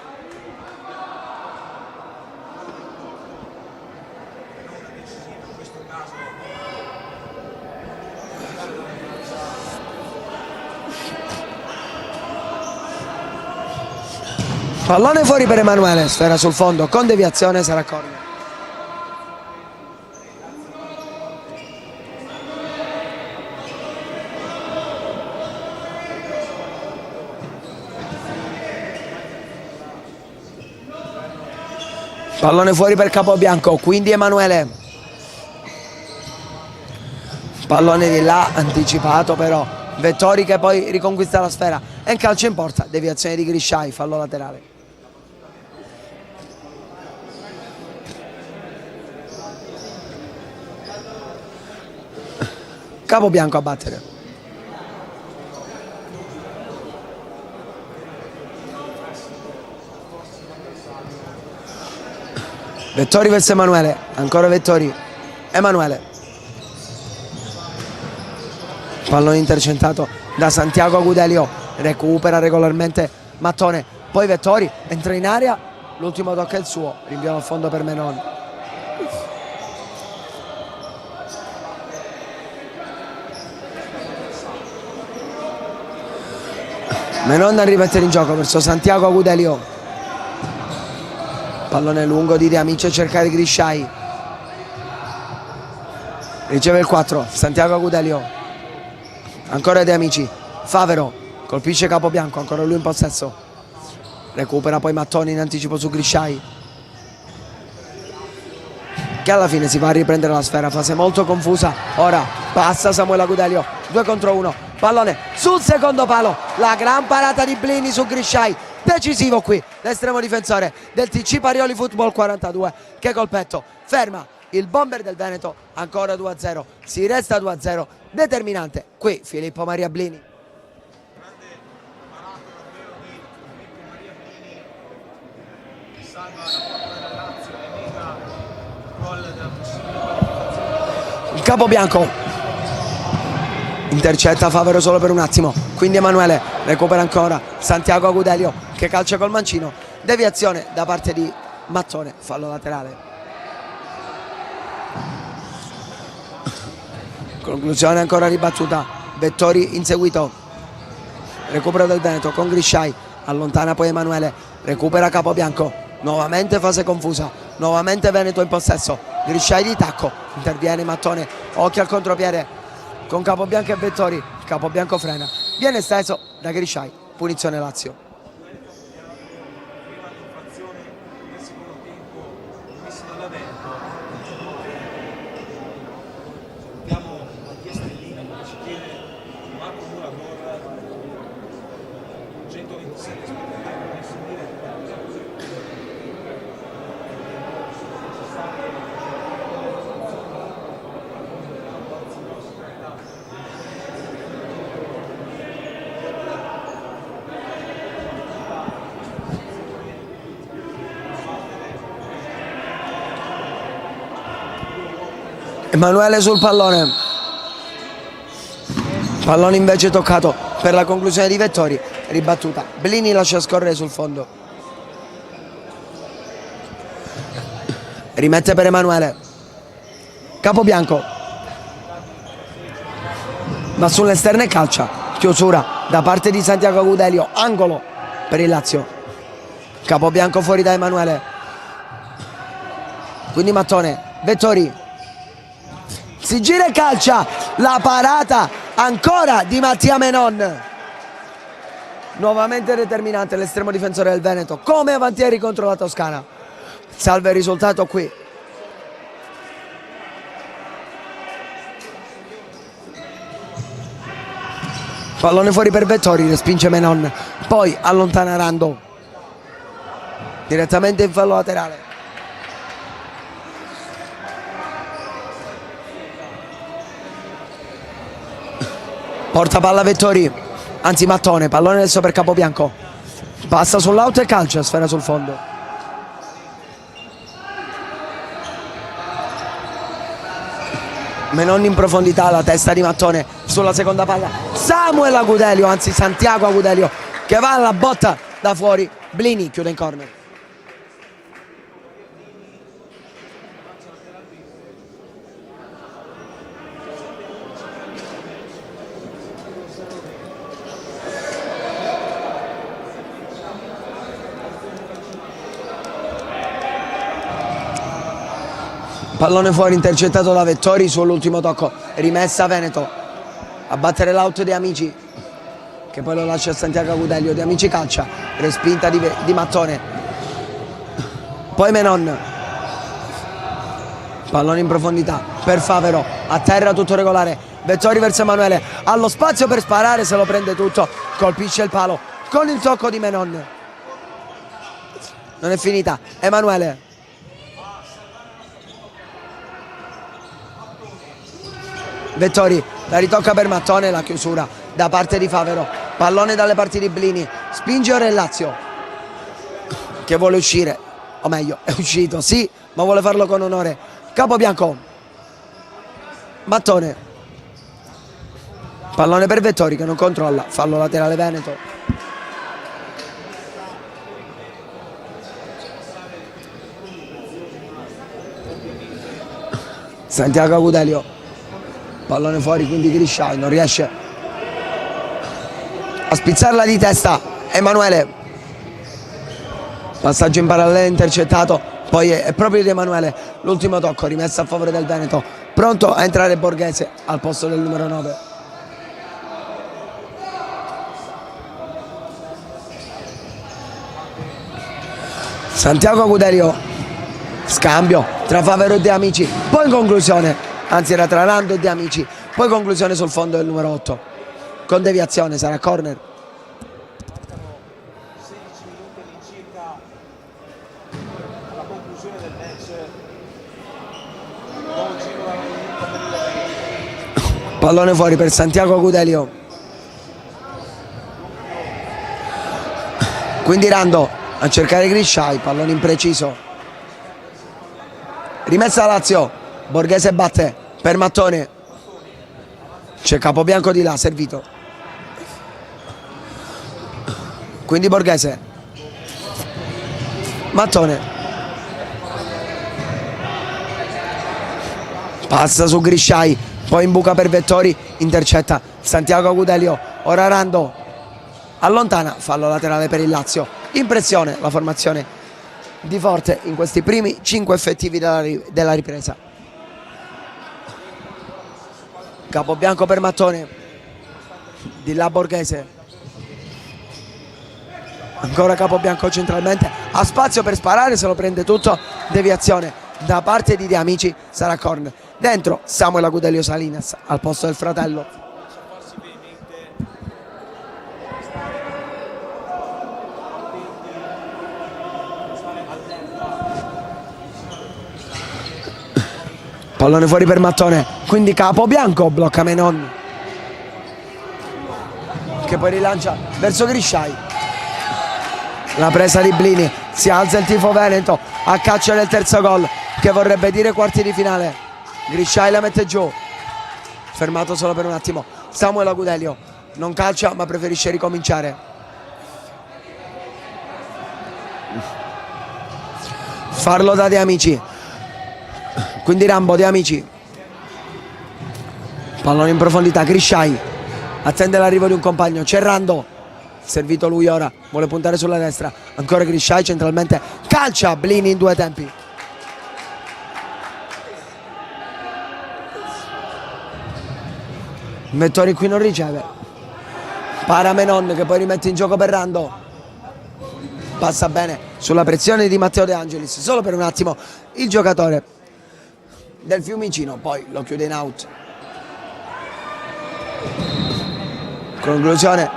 Pallone fuori per Emanuele, sfera sul fondo con deviazione, sarà corner. Pallone fuori per Capobianco, quindi Emanuele. Pallone di là, anticipato però. Vettori che poi riconquista la sfera e in calcio in porta, deviazione di Grisciai, fallo laterale. Capobianco a battere. Vettori verso Emanuele, ancora Vettori, Emanuele. Pallone intercettato da Santiago Gudelio, recupera regolarmente Mattone, poi Vettori entra in area, l'ultimo tocca è il suo, rinvio al fondo per Menon. Menon a rimettere in gioco verso Santiago Gudelio. Pallone lungo di De Amici a cercare Grisciai. Riceve il 4, Santiago Gudelio. Ancora De Amici. Favero colpisce Capobianco, ancora lui in possesso. Recupera poi Mattoni in anticipo su Grisciai, che alla fine si va a riprendere la sfera, fase molto confusa. Ora passa Samuele Gudelio, 2 contro 1. Pallone sul secondo palo, la gran parata di Blini su Grisciai. Decisivo qui l'estremo difensore del TC Parioli Football 42 che col petto ferma il bomber del Veneto. Ancora 2-0, si resta 2-0, determinante qui Filippo Maria Blini. Grande parata davvero di Filippo Maria Blini, che salva la porta della Lazio e nega il gol della possibile qualificazione. Capobianco intercetta Favero solo per un attimo, quindi Emanuele recupera ancora Santiago Gudelio che calcia col mancino, deviazione da parte di Mattone, fallo laterale. Conclusione ancora ribattuta, Vettori inseguito, recupero del Veneto con Grisciai, allontana poi Emanuele, recupera Capobianco, nuovamente fase confusa, nuovamente Veneto in possesso, Grisciai di tacco, interviene Mattone, occhio al contropiede con Capobianco e Vettori, Capobianco frena, viene steso da Grisciai, punizione Lazio. Prima l'infrazione nel secondo tempo messa dalla Veneto. Salutiamo Emanuele sul pallone. Pallone invece toccato per la conclusione di Vettori. Ribattuta. Blini lascia scorrere sul fondo. Rimette per Emanuele. Capobianco. Va sull'esterno e calcia. Chiusura da parte di Santiago Agudelo. Angolo per il Lazio. Capobianco fuori da Emanuele. Quindi Mattone. Vettori. Si gira e calcia. La parata ancora di Mattia Menon. Nuovamente determinante l'estremo difensore del Veneto. Come avantieri contro la Toscana. Salva il risultato qui. Pallone fuori per Vettori, respinge Menon, poi allontana Rando direttamente in fallo laterale. Porta palla Vettori, anzi Mattone, pallone adesso per Capobianco, passa sull'auto e calcia, sfera sul fondo. Menon in profondità, la testa di Mattone sulla seconda palla. Samuel Agudelo, anzi Santiago Agudelo, che va alla botta da fuori. Blini chiude in corner. Pallone fuori intercettato da Vettori sull'ultimo tocco, rimessa Veneto a battere l'auto di Amici che poi lo lascia a Santiago Agudelo. Di Amici calcia, respinta di Mattone, poi Menon, pallone in profondità per Favero, a terra tutto regolare. Vettori verso Emanuele, allo spazio per sparare, se lo prende tutto, colpisce il palo con il tocco di Menon. Non è finita, Emanuele. Vettori la ritocca per Mattone, la chiusura da parte di Favero, pallone dalle parti di Blini, spinge ora il Lazio che vuole uscire, o meglio è uscito, sì, ma vuole farlo con onore. Capobianco, Mattone, pallone per Vettori che non controlla, fallo laterale Veneto. Santiago Agudelo, pallone fuori, quindi Grisciai non riesce a spizzarla di testa. Emanuele, passaggio in parallelo intercettato, poi è proprio di Emanuele l'ultimo tocco, rimessa a favore del Veneto, pronto a entrare Borghese al posto del numero 9. Santiago Agudelo, scambio tra Favero e De Amici, poi in conclusione, anzi era tra Rando e De Amici, poi conclusione sul fondo del numero 8 con deviazione, sarà corner. 16 minuti all'incirca alla conclusione del match. Nuovo giro da minuto per il Pallone fuori per Santiago Agudelo, quindi Rando a cercare Grisciai, pallone impreciso, rimessa Lazio, Borghese batte per Mattone, c'è Capobianco di là, servito, quindi Borghese, Mattone, passa su Grisciai, poi imbuca per Vettori, intercetta Santiago Agudelo, ora Rando allontana, fallo laterale per il Lazio. Impressione la formazione di Forte in questi primi 5 effettivi della ripresa. Capobianco per Mattone, di là Borghese, ancora Capobianco centralmente, ha spazio per sparare, se lo prende tutto, deviazione da parte di De Amici, sarà corner. Dentro Samuel Agudelo Salinas al posto del fratello. Pallone fuori per Mattone, quindi Capobianco blocca Menon che poi rilancia verso Grisciai. La presa di Blini, si alza il tifo Veneto a caccia del terzo gol che vorrebbe dire quarti di finale. Grisciai la mette giù, fermato solo per un attimo. Samuel Agudelio non calcia ma preferisce ricominciare. Farlo da De Amici, quindi Rambo, De Amici, pallone in profondità, Grisciai attende l'arrivo di un compagno, c'è Rando, servito lui ora, vuole puntare sulla destra, ancora Grisciai centralmente, calcia Blini in 2 tempi. Vettori qui non riceve, para Menon che poi rimette in gioco per Rando, passa bene sulla pressione di Matteo De Angelis, solo per un attimo il giocatore del Fiumicino poi lo chiude in out. Conclusione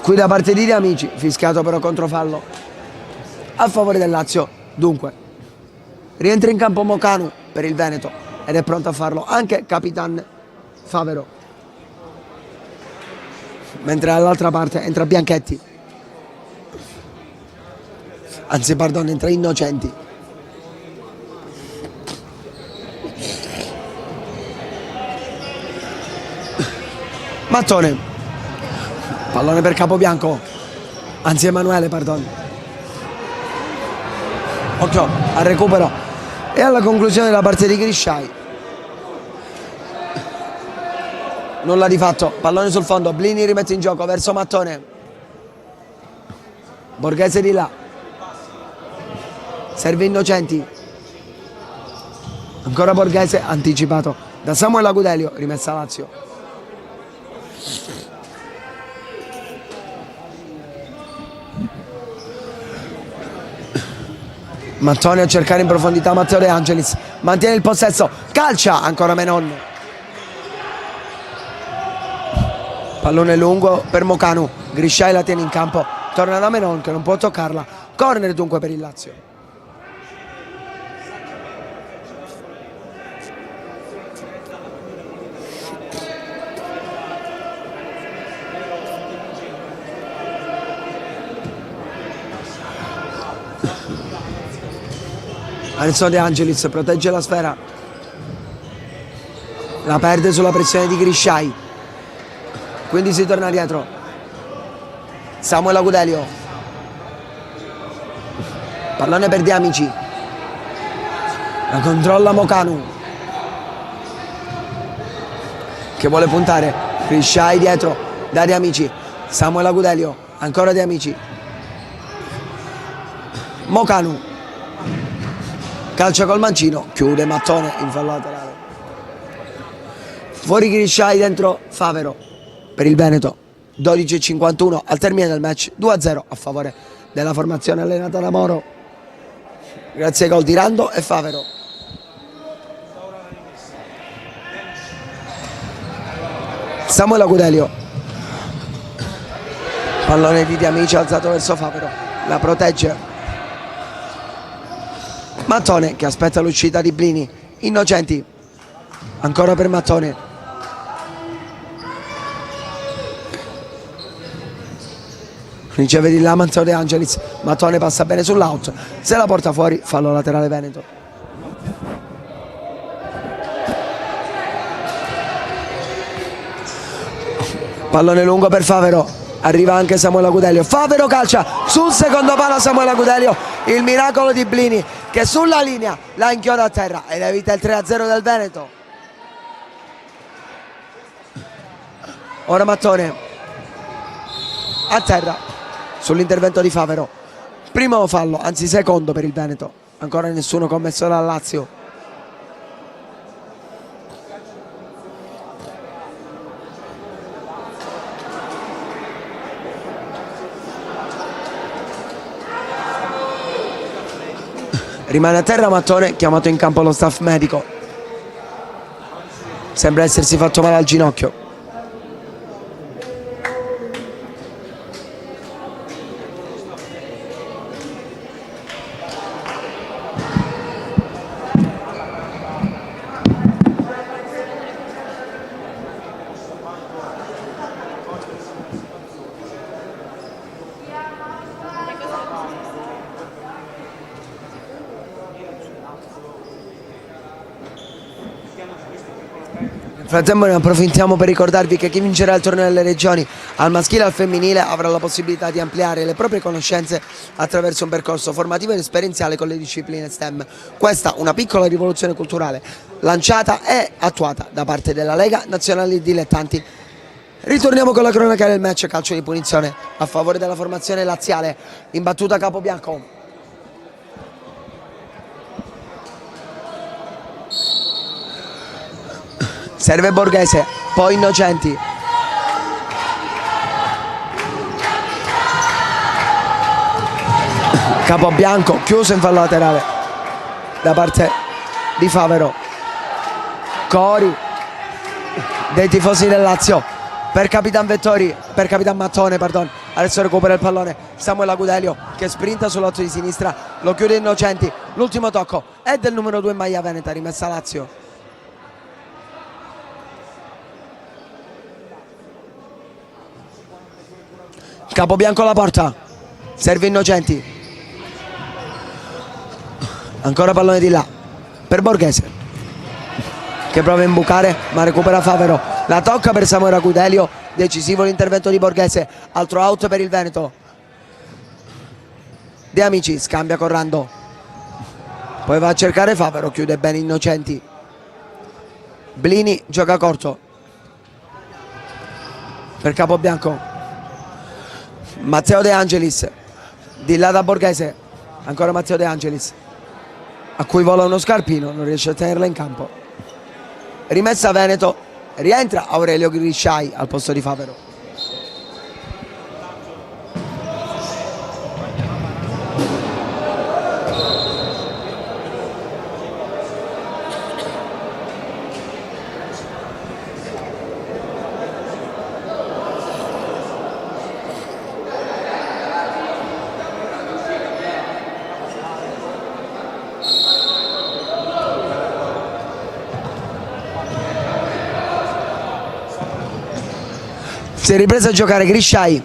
qui da parte di De Amici, fischiato però controfallo a favore del Lazio. Dunque rientra in campo Mocanu per il Veneto ed è pronto a farlo anche Capitan Favero, mentre dall'altra parte entra Bianchetti, anzi pardon, entra Innocenti. Mattone, pallone per Capobianco, anzi Emanuele, pardon. Occhio al recupero e alla conclusione della parte di Grisciai. Nulla di fatto, pallone sul fondo, Blini rimette in gioco verso Mattone, Borghese di là, serve Innocenti, ancora Borghese, anticipato da Samuel Agudelio, rimessa Lazio. Mattone a cercare in profondità Matteo De Angelis, mantiene il possesso, calcia ancora Menon, pallone lungo per Mocanu, Grisciai la tiene in campo, torna da Menon che non può toccarla, corner dunque per il Lazio. Adesso De Angelis protegge la sfera, la perde sulla pressione di Grisciai, quindi si torna dietro. Samuel Agudelio, pallone per De Amici, la controlla Mocanu che vuole puntare, Grisciai dietro da De Amici, Samuel Agudelio, ancora De Amici, Mocanu, calcia col mancino, chiude Mattone in fallo laterale. Fuori Grisciai, dentro Favero per il Veneto. 12:51 al termine del match, 2-0 a favore della formazione allenata da Moro, grazie ai gol di Rando e Favero. Samuel Agudelio, pallone di De Amici alzato verso Favero, la protegge Mattone che aspetta l'uscita di Blini, Innocenti, ancora per Mattone, riceve di là Matteo De Angelis, Mattone passa bene sull'out, se la porta fuori, fallo laterale Veneto. Pallone lungo per Favero, arriva anche Samuel Agudelio, Favero calcia sul secondo palo, Samuel Agudelio, il miracolo di Blini che sulla linea la inchioda a terra ed evita il 3-0 del Veneto. Ora Mattone a terra sull'intervento di Favero, primo fallo, anzi secondo per il Veneto, ancora nessuno commesso dal Lazio. Rimane a terra Mattone, chiamato in campo lo staff medico, sembra essersi fatto male al ginocchio. Nel frattempo ne approfittiamo per ricordarvi che chi vincerà il torneo delle regioni al maschile e al femminile avrà la possibilità di ampliare le proprie conoscenze attraverso un percorso formativo ed esperienziale con le discipline STEM. Questa una piccola rivoluzione culturale lanciata e attuata da parte della Lega Nazionale Dilettanti. Ritorniamo con la cronaca del match calcio di punizione a favore della formazione laziale, in battuta Capobianco. Serve Borghese, poi Innocenti. Capobianco chiuso in fallo laterale da parte di Favero. Cori dei tifosi del Lazio per Capitan Vettori, per Capitan Mattone, pardon. Adesso recupera il pallone Samuel Agudelio che sprinta sull'otto di sinistra, lo chiude Innocenti. L'ultimo tocco è del numero 2 in maglia veneta, rimessa Lazio. Capobianco alla porta, serve Innocenti, ancora pallone di là per Borghese che prova a imbucare ma recupera Favero, la tocca per Samuel Agudelio, decisivo l'intervento di Borghese, altro out per il Veneto. De Amici scambia con Rando, poi va a cercare Favero, chiude bene Innocenti. Blini gioca corto per Capobianco. Matteo De Angelis di là da Borghese, ancora Matteo De Angelis a cui vola uno scarpino, non riesce a tenerla in campo. Rimessa Veneto, rientra Aurelio Grisciai al posto di Favero. Si è ripreso a giocare Grisciai,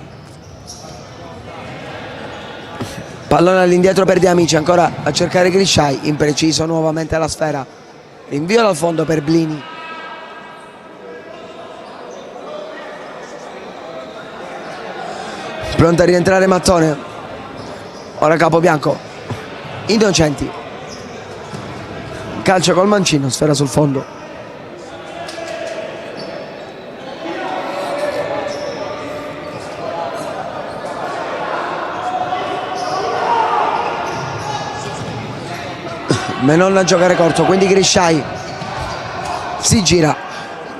pallone all'indietro per De Amici, ancora a cercare Grisciai, impreciso nuovamente la sfera, rinvio dal fondo per Blini. Pronto a rientrare Mattone, ora Capobianco, Innocenti, calcio col mancino, sfera sul fondo. Menon a giocare corto, quindi Grisciai si gira,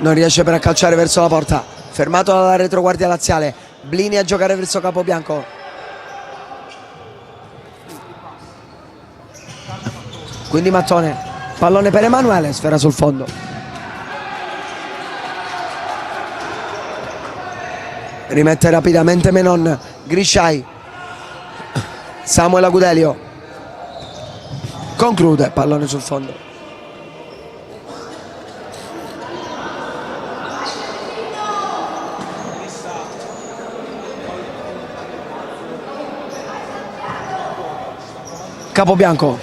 non riesce per a calciare verso la porta, fermato dalla retroguardia laziale. Blini a giocare verso Capobianco, quindi Mattone, pallone per Emanuele, sfera sul fondo. Rimette rapidamente Menon, Grisciai, Samuel Agudelio conclude, pallone sul fondo. Capobianco,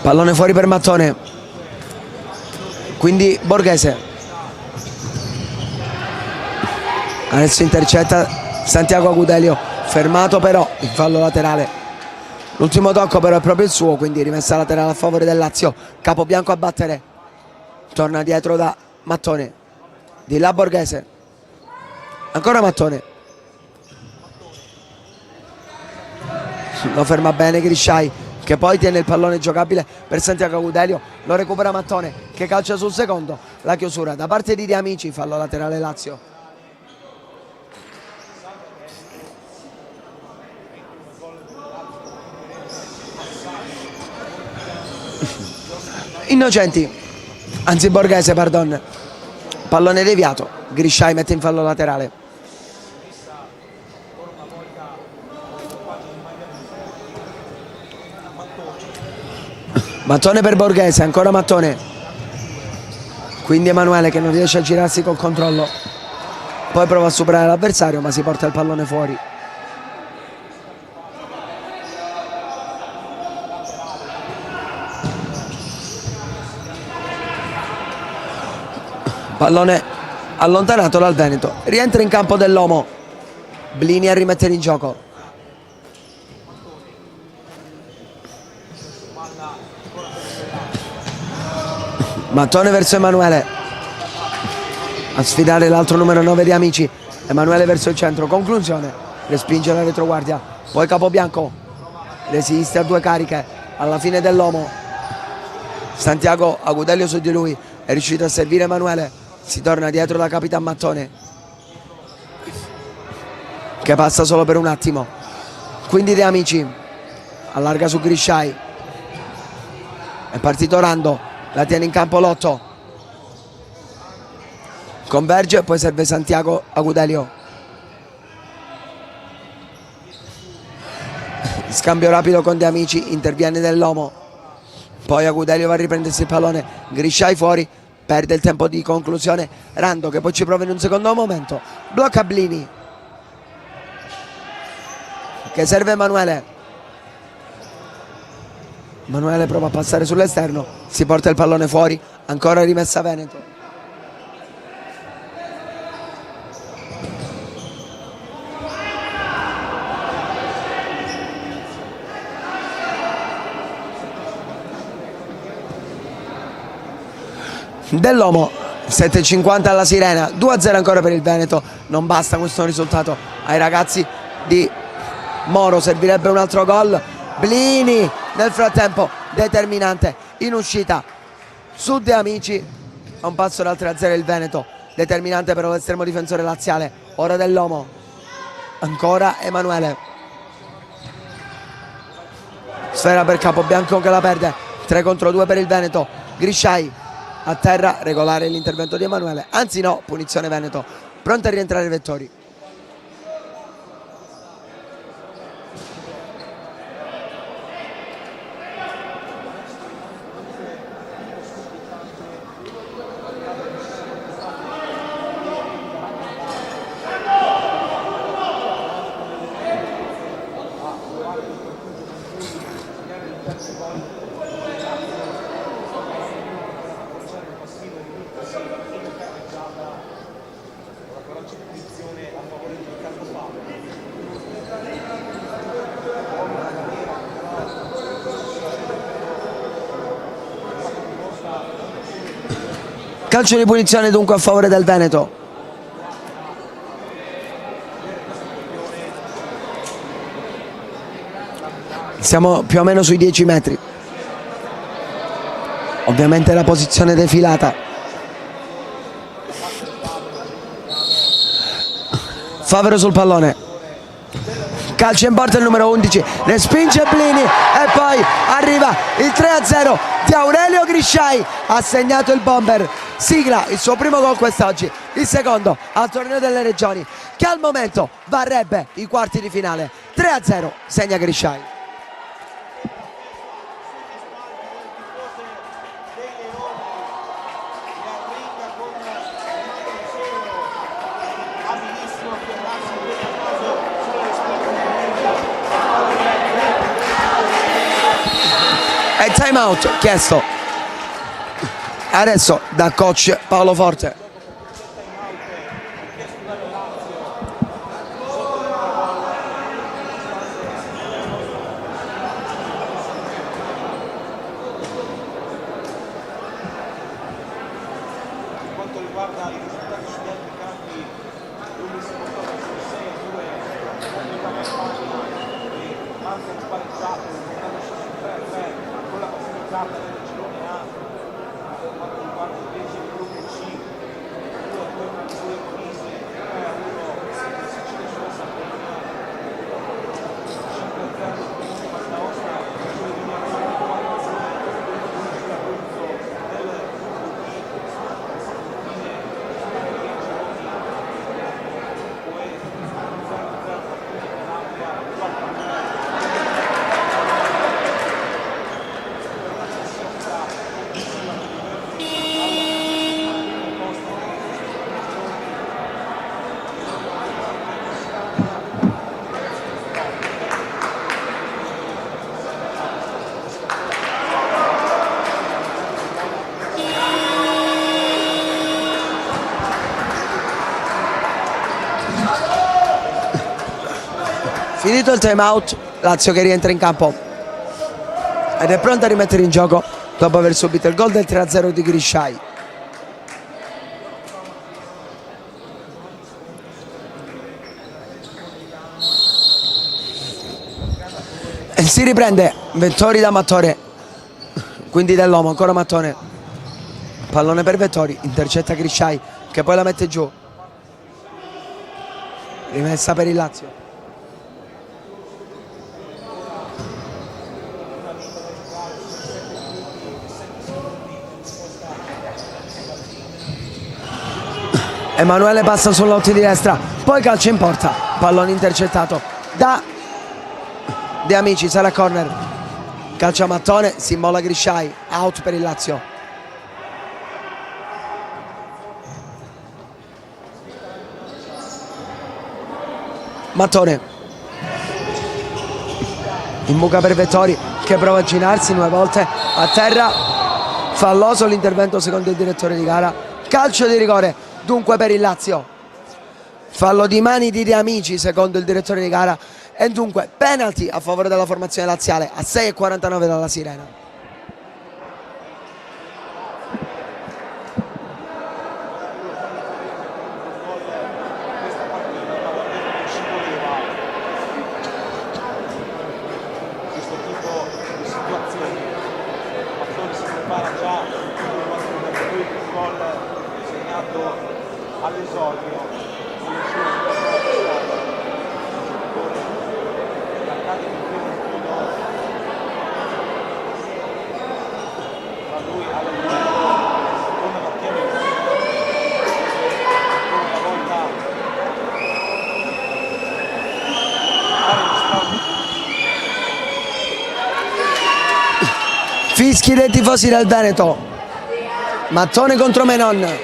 pallone fuori per Mattone, quindi Borghese. Adesso intercetta Santiago Agudelio, fermato però in fallo laterale. L'ultimo tocco però è proprio il suo, quindi rimessa laterale a favore del Lazio. Capobianco a battere, torna dietro da Mattone, di là Borghese, ancora Mattone, lo ferma bene Grisciai che poi tiene il pallone giocabile per Santiago Agudelio, lo recupera Mattone che calcia sul secondo, la chiusura da parte di De Amici, fallo laterale Lazio. Innocenti, anzi Borghese, pardon, pallone deviato, Grisciai mette in fallo laterale. Mattone per Borghese, ancora Mattone, quindi Emanuele che non riesce a girarsi col controllo, poi prova a superare l'avversario ma si porta il pallone fuori. Pallone allontanato dal Veneto. Rientra in campo dell'Omo. Blini a rimettere in gioco. Mattone verso Emanuele. A sfidare l'altro numero 9 di Amici. Emanuele verso il centro. Conclusione. Respinge la retroguardia. Poi Capobianco. Resiste a 2 cariche. Alla fine dell'Omo. Santiago Agudelio su di lui. È riuscito a servire Emanuele. Si torna dietro da Capitan Mattone, che passa solo per un attimo. Quindi De Amici allarga su Grisciai. È partito Rando. La tiene in campo Lotto. Converge, poi serve Santiago Agudelio. Scambio rapido con De Amici. Interviene dell'Omo. Poi Agudelio va a riprendersi il pallone. Grisciai fuori. Perde il tempo di conclusione Rando, che poi ci prova in un secondo momento. Blocca Blini, che serve Emanuele. Emanuele prova a passare sull'esterno. Si porta il pallone fuori. Ancora rimessa Veneto. Dell'Omo. 7,50 alla sirena. 2-0 ancora per il Veneto. Non basta questo risultato ai ragazzi di Moro. Servirebbe un altro gol. Blini nel frattempo determinante in uscita su De Amici. A un passo dal 3-0 il Veneto. Determinante però l'estremo difensore laziale. Ora dell'Omo. Ancora Emanuele. Sfera per Capobianco, che la perde. 3 contro 2 per il Veneto. Grisciai a terra, regolare l'intervento di Emanuele. Anzi no, punizione Veneto. Pronto a rientrare Vettori. Calcio di punizione dunque a favore del Veneto. Siamo più o meno sui 10 metri. Ovviamente la posizione defilata. Favero sul pallone. Calcio in porta il numero 11. Respinge Blini e poi arriva il 3-0 di Aurelio Grisciai. Ha segnato il bomber. Sigla il suo primo gol quest'oggi, il secondo al torneo delle regioni, che al momento varrebbe i quarti di finale. 3-0 segna Grisciai. E time out chiesto adesso da coach Paolo Forte. Per quanto riguarda i risultati sugli altri campi, lui si è portato su 6-2 e Manca ha spareggiato, portandosi su 3-3 con la classificata del girone A. Per quanto riguarda invece il gruppo C, 2-2 con le sue Molise, 3-1 Sicilia sulla Sardegna, 5-0 con il Val d'Aosta, sulle linee avanti 4-2 Abruzzo del gruppo D, infine poi 0-0 Calabria, 4-3. Finito il time out, Lazio che rientra in campo ed è pronta a rimettere in gioco dopo aver subito il gol del 3-0 di Grisciai. E si riprende Vettori da Mattone, quindi dell'uomo, ancora Mattone, pallone per Vettori, intercetta Grisciai che poi la mette giù, rimessa per il Lazio. Emanuele passa sull'out di destra, poi calcio in porta, pallone intercettato da De Amici, sarà corner, calcio a Mattone, si immolla Grisciai, out per il Lazio. Mattone in buca per Vettori che prova a girarsi 2 volte a terra, falloso l'intervento secondo il direttore di gara, calcio di rigore dunque per il Lazio, fallo di mani di De Amici secondo il direttore di gara e dunque penalty a favore della formazione laziale a 6:49 dalla sirena. Fischi dei tifosi del Veneto, Mattone contro Menon.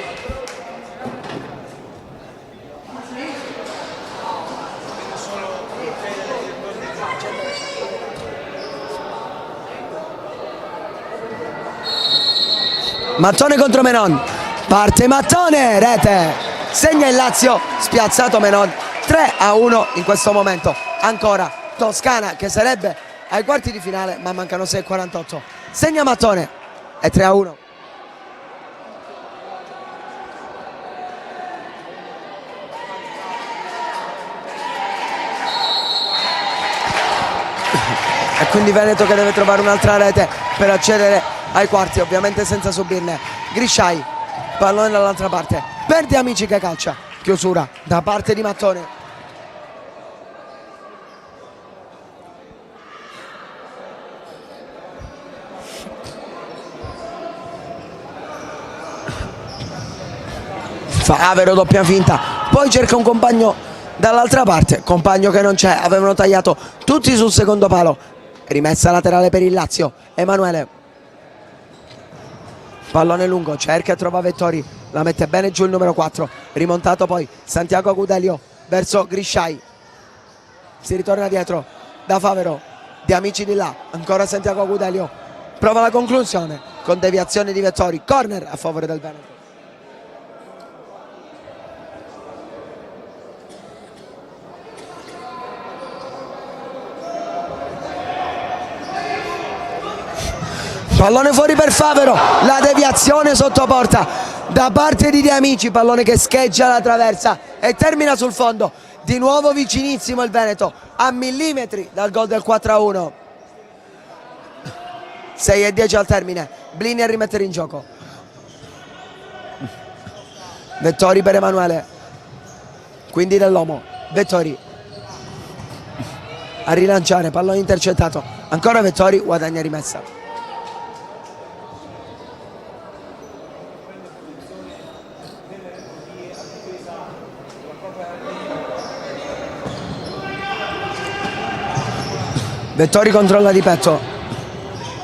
Mattone contro Menon, parte Mattone, rete, segna il Lazio, spiazzato Menon, 3-1 in questo momento, ancora Toscana che sarebbe ai quarti di finale ma mancano 6:48, segna Mattone, è 3-1. E quindi Veneto che deve trovare un'altra rete per accedere ai quarti, ovviamente senza subirne. Grisciai, pallone dall'altra parte, per De Amici che calcia, chiusura da parte di Mattone. Favero doppia finta, poi cerca un compagno dall'altra parte, compagno che non c'è, avevano tagliato tutti sul secondo palo, rimessa laterale per il Lazio, Emanuele, pallone lungo, cerca e trova Vettori, la mette bene giù il numero 4, rimontato poi Santiago Agudelio verso Grisciai, si ritorna dietro da Favero, De Amici di là, ancora Santiago Agudelio, prova la conclusione con deviazione di Vettori, corner a favore del Veneto. Pallone fuori per Favero, la deviazione sotto porta da parte di De Amici, pallone che scheggia la traversa e termina sul fondo, di nuovo vicinissimo il Veneto, a millimetri dal gol del 4-1. 6:10 al termine, Blini a rimettere in gioco. Vettori per Emanuele, quindi dell'uomo, Vettori a rilanciare, pallone intercettato, ancora Vettori, guadagna rimessa. Vettori controlla di petto,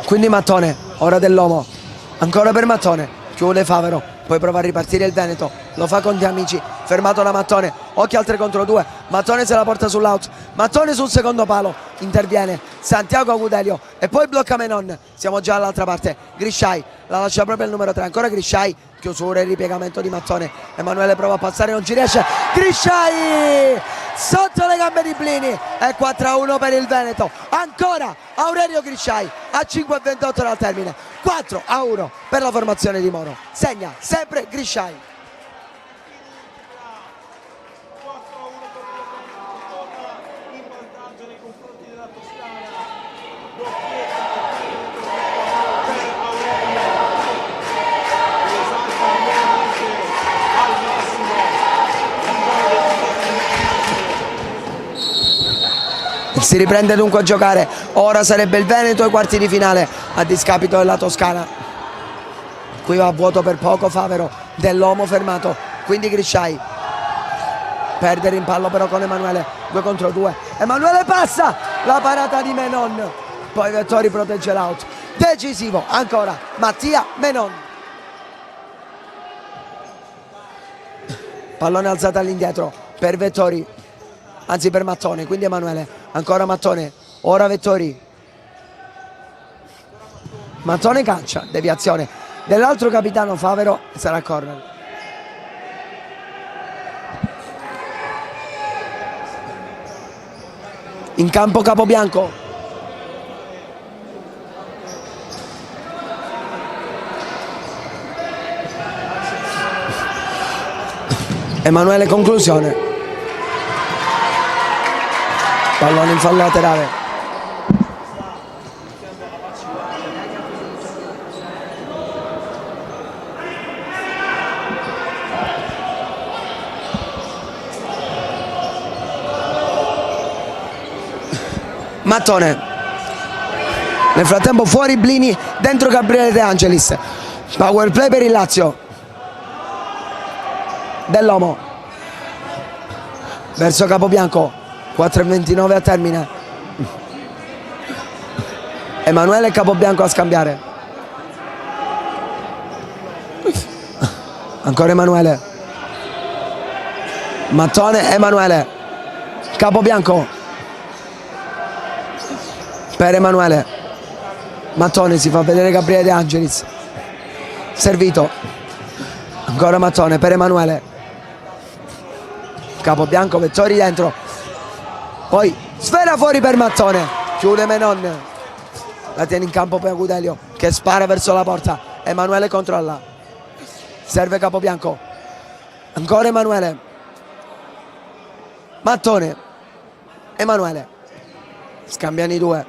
quindi Mattone, ora dell'uomo, ancora per Mattone, chiude Favero, poi prova a ripartire il Veneto, lo fa con De Amici, fermato da Mattone, occhio al 3 contro 2, Mattone se la porta sull'out, Mattone sul secondo palo, interviene Santiago Agudelio e poi blocca Menon, siamo già all'altra parte, Grisciai, la lascia proprio il numero 3, ancora Grisciai, chiusura e ripiegamento di Mattone. Emanuele prova a passare, non ci riesce. Grisciai sotto le gambe di Blini, è 4-1 per il Veneto. Ancora Aurelio Grisciai a 5:28 dal termine, 4-1 per la formazione di Moro. Segna sempre Grisciai. In vantaggio nei confronti della Toscana. Si riprende dunque a giocare, ora sarebbe il Veneto ai quarti di finale a discapito della Toscana. Qui va a vuoto per poco Favero, Dell'Omo fermato, quindi Grisciai perde il rimpallo però con Emanuele, 2 contro 2. Emanuele passa, la parata di Menon, poi Vettori protegge l'out. Decisivo ancora Mattia Menon. Pallone alzato all'indietro per Vettori, anzi per Mattone, quindi Emanuele, ancora Mattone, ora Vettori. Mattone calcia, deviazione dell'altro capitano Favero, sarà corner. In campo Capobianco. Emanuele conclusione. Pallone in fallo laterale. Mattone, nel frattempo fuori Blini, dentro Gabriele De Angelis. Power play per il Lazio. Dell'Omo verso Capobianco, 4:29 a termine. Emanuele e Capobianco a scambiare. Ancora Emanuele. Mattone, Emanuele. Capobianco per Emanuele. Mattone, si fa vedere Gabriele De Angelis. Servito. Ancora Mattone per Emanuele. Capobianco, Vettori dentro. Poi sfera fuori per Mattone. Chiude Menon. La tiene in campo per Agudelio che spara verso la porta. Emanuele controlla. Serve Capobianco. Ancora Emanuele. Mattone. Emanuele. Scambiano i due.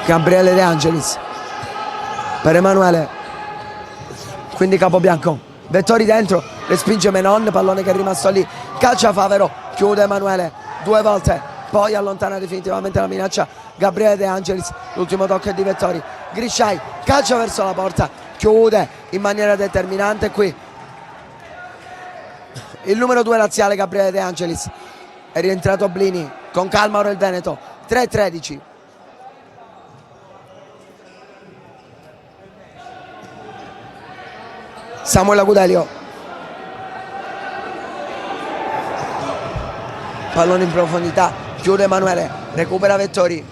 Gabriele De Angelis per Emanuele, quindi Capobianco. Vettori dentro, respinge Menon, pallone che è rimasto lì, calcia Favero, chiude Emanuele 2 volte, poi allontana definitivamente la minaccia Gabriele De Angelis. L'ultimo tocco è di Vettori. Grisciai calcia verso la porta, chiude in maniera determinante qui il numero 2 laziale Gabriele De Angelis. È rientrato Blini, con calma ora il Veneto. 3-13. Samuel Agudelio. Pallone in profondità, chiude Emanuele, recupera Vettori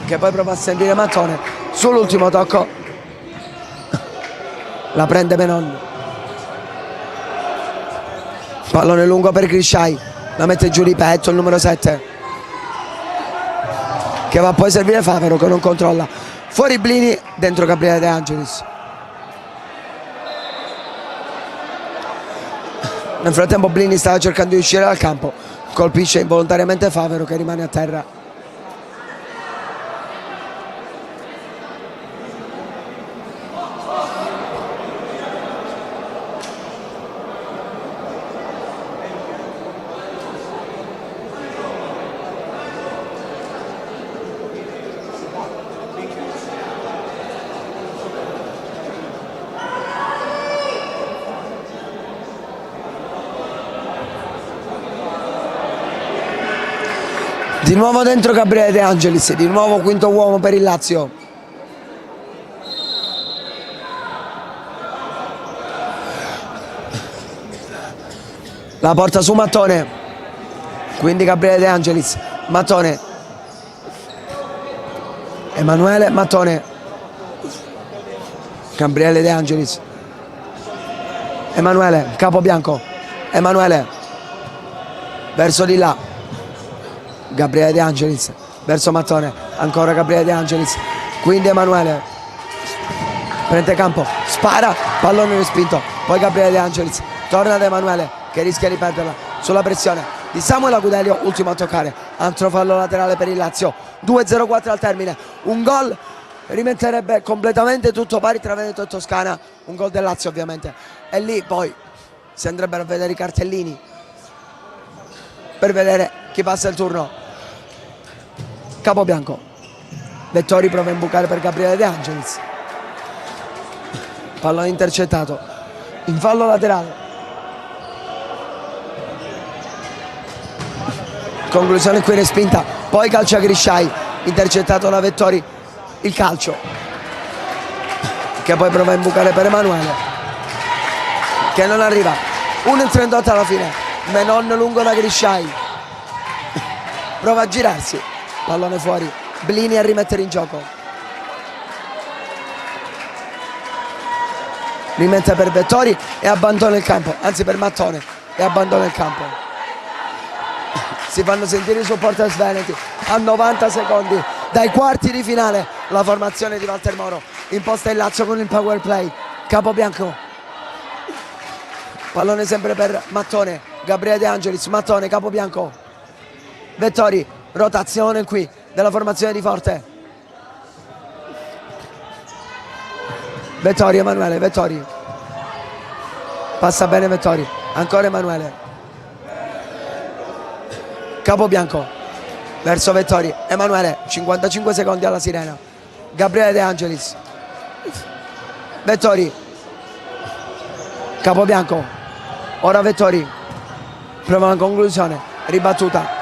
che poi prova a servire Mattone. Sull'ultimo tocco la prende Menon. Pallone lungo per Grisciai, la mette giù di petto il numero 7 che va poi a servire Favero che non controlla. Fuori Blini, dentro Gabriele De Angelis. Nel frattempo Blini stava cercando di uscire dal campo, colpisce involontariamente Favero che rimane a terra. Di nuovo dentro Gabriele De Angelis, di nuovo quinto uomo per il Lazio. La porta su Mattone, quindi Gabriele De Angelis. Mattone, Emanuele, Mattone, Gabriele De Angelis, Emanuele, Capobianco, Emanuele verso di là, Gabriele De Angelis verso Mattone, ancora Gabriele De Angelis, quindi Emanuele prende campo, spara, pallone respinto, poi Gabriele De Angelis, torna ad Emanuele che rischia di perderla sulla pressione di Samuel Agudelio, ultimo a toccare, altro fallo laterale per il Lazio. 2-0-4 al termine, un gol rimetterebbe completamente tutto pari tra Veneto e Toscana, un gol del Lazio ovviamente, e lì poi si andrebbero a vedere i cartellini per vedere chi passa il turno. Capobianco, Vettori prova a imbucare per Gabriele De Angelis, pallone intercettato, in fallo laterale, conclusione qui respinta, poi calcio a Grisciai, intercettato da Vettori, il calcio che poi prova a imbucare per Emanuele che non arriva, 1-38 alla fine, Menon lungo da Grisciai, prova a girarsi, pallone fuori, Blini a rimettere in gioco, rimette per Vettori e abbandona il campo, anzi per Mattone e abbandona il campo. Si fanno sentire i supporters veneti a 90 secondi dai quarti di finale, la formazione di Walter Moro imposta il Lazio con il power play. Capobianco, pallone sempre per Mattone, Gabriele De Angelis, Mattone, Capobianco, Vettori, rotazione qui della formazione di Forte, Vettori, Emanuele, Vettori, passa bene Vettori, ancora Emanuele, Capobianco verso Vettori, Emanuele, 55 secondi alla sirena, Gabriele De Angelis, Vettori, Capobianco, ora Vettori, prova una conclusione, ribattuta,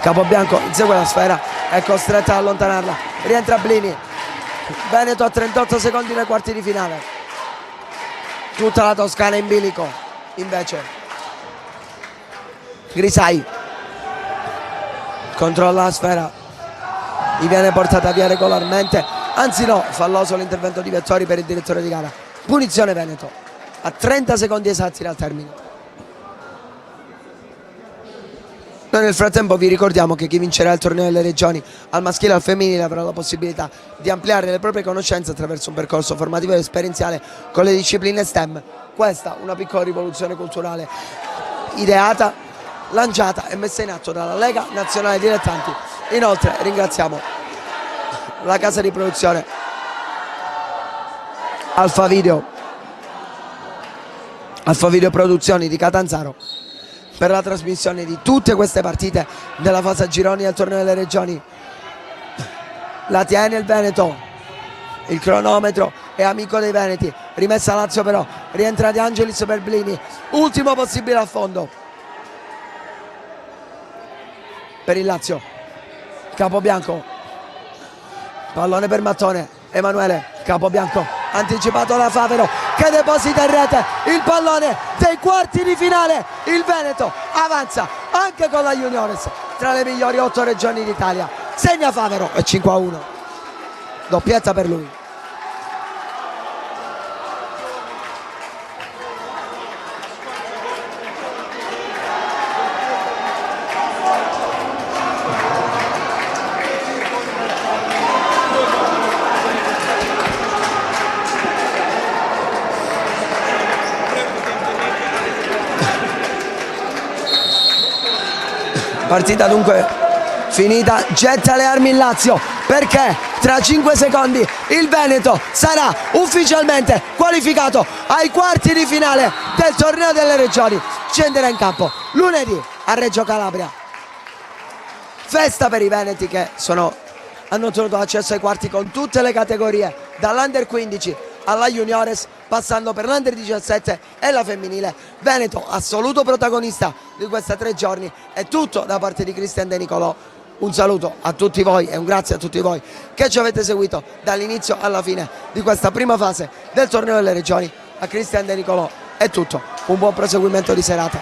Capobianco insegue la sfera, è costretto ad allontanarla, rientra Blini, Veneto a 38 secondi nei quarti di finale, tutta la Toscana in bilico, invece Grisai controlla la sfera, gli viene portata via regolarmente, anzi no, falloso l'intervento di Vettori per il direttore di gara, punizione Veneto a 30 secondi esatti dal termine. Noi nel frattempo vi ricordiamo che chi vincerà il torneo delle regioni al maschile e al femminile avrà la possibilità di ampliare le proprie conoscenze attraverso un percorso formativo ed esperienziale con le discipline STEM. Questa una piccola rivoluzione culturale ideata, lanciata e messa in atto dalla Lega Nazionale Dilettanti. Inoltre ringraziamo la casa di produzione Alfa Video Produzioni di Catanzaro per la trasmissione di tutte queste partite della fase a gironi del torneo delle regioni. La tiene il Veneto, il cronometro è amico dei veneti, rimessa Lazio però, rientra De Angelis per Blini, ultimo possibile a fondo per il Lazio, Capobianco, pallone per Mattone, Emanuele, Capobianco, anticipato da Favero che deposita in rete il pallone dei quarti di finale, il Veneto avanza anche con la Juniores tra le migliori 8 regioni d'Italia, segna Favero e 5-1, doppietta per lui. Partita dunque finita, getta le armi il Lazio perché tra 5 secondi il Veneto sarà ufficialmente qualificato ai quarti di finale del torneo delle regioni, scenderà in campo lunedì a Reggio Calabria. Festa per i veneti che hanno ottenuto accesso ai quarti con tutte le categorie, dall'Under 15 alla Juniores, passando per l'Under 17 e la femminile. Veneto assoluto protagonista di questi 3 giorni, è tutto da parte di Cristian De Nicolò. Un saluto a tutti voi e un grazie a tutti voi che ci avete seguito dall'inizio alla fine di questa prima fase del torneo delle regioni. A Cristian De Nicolò è tutto, un buon proseguimento di serata.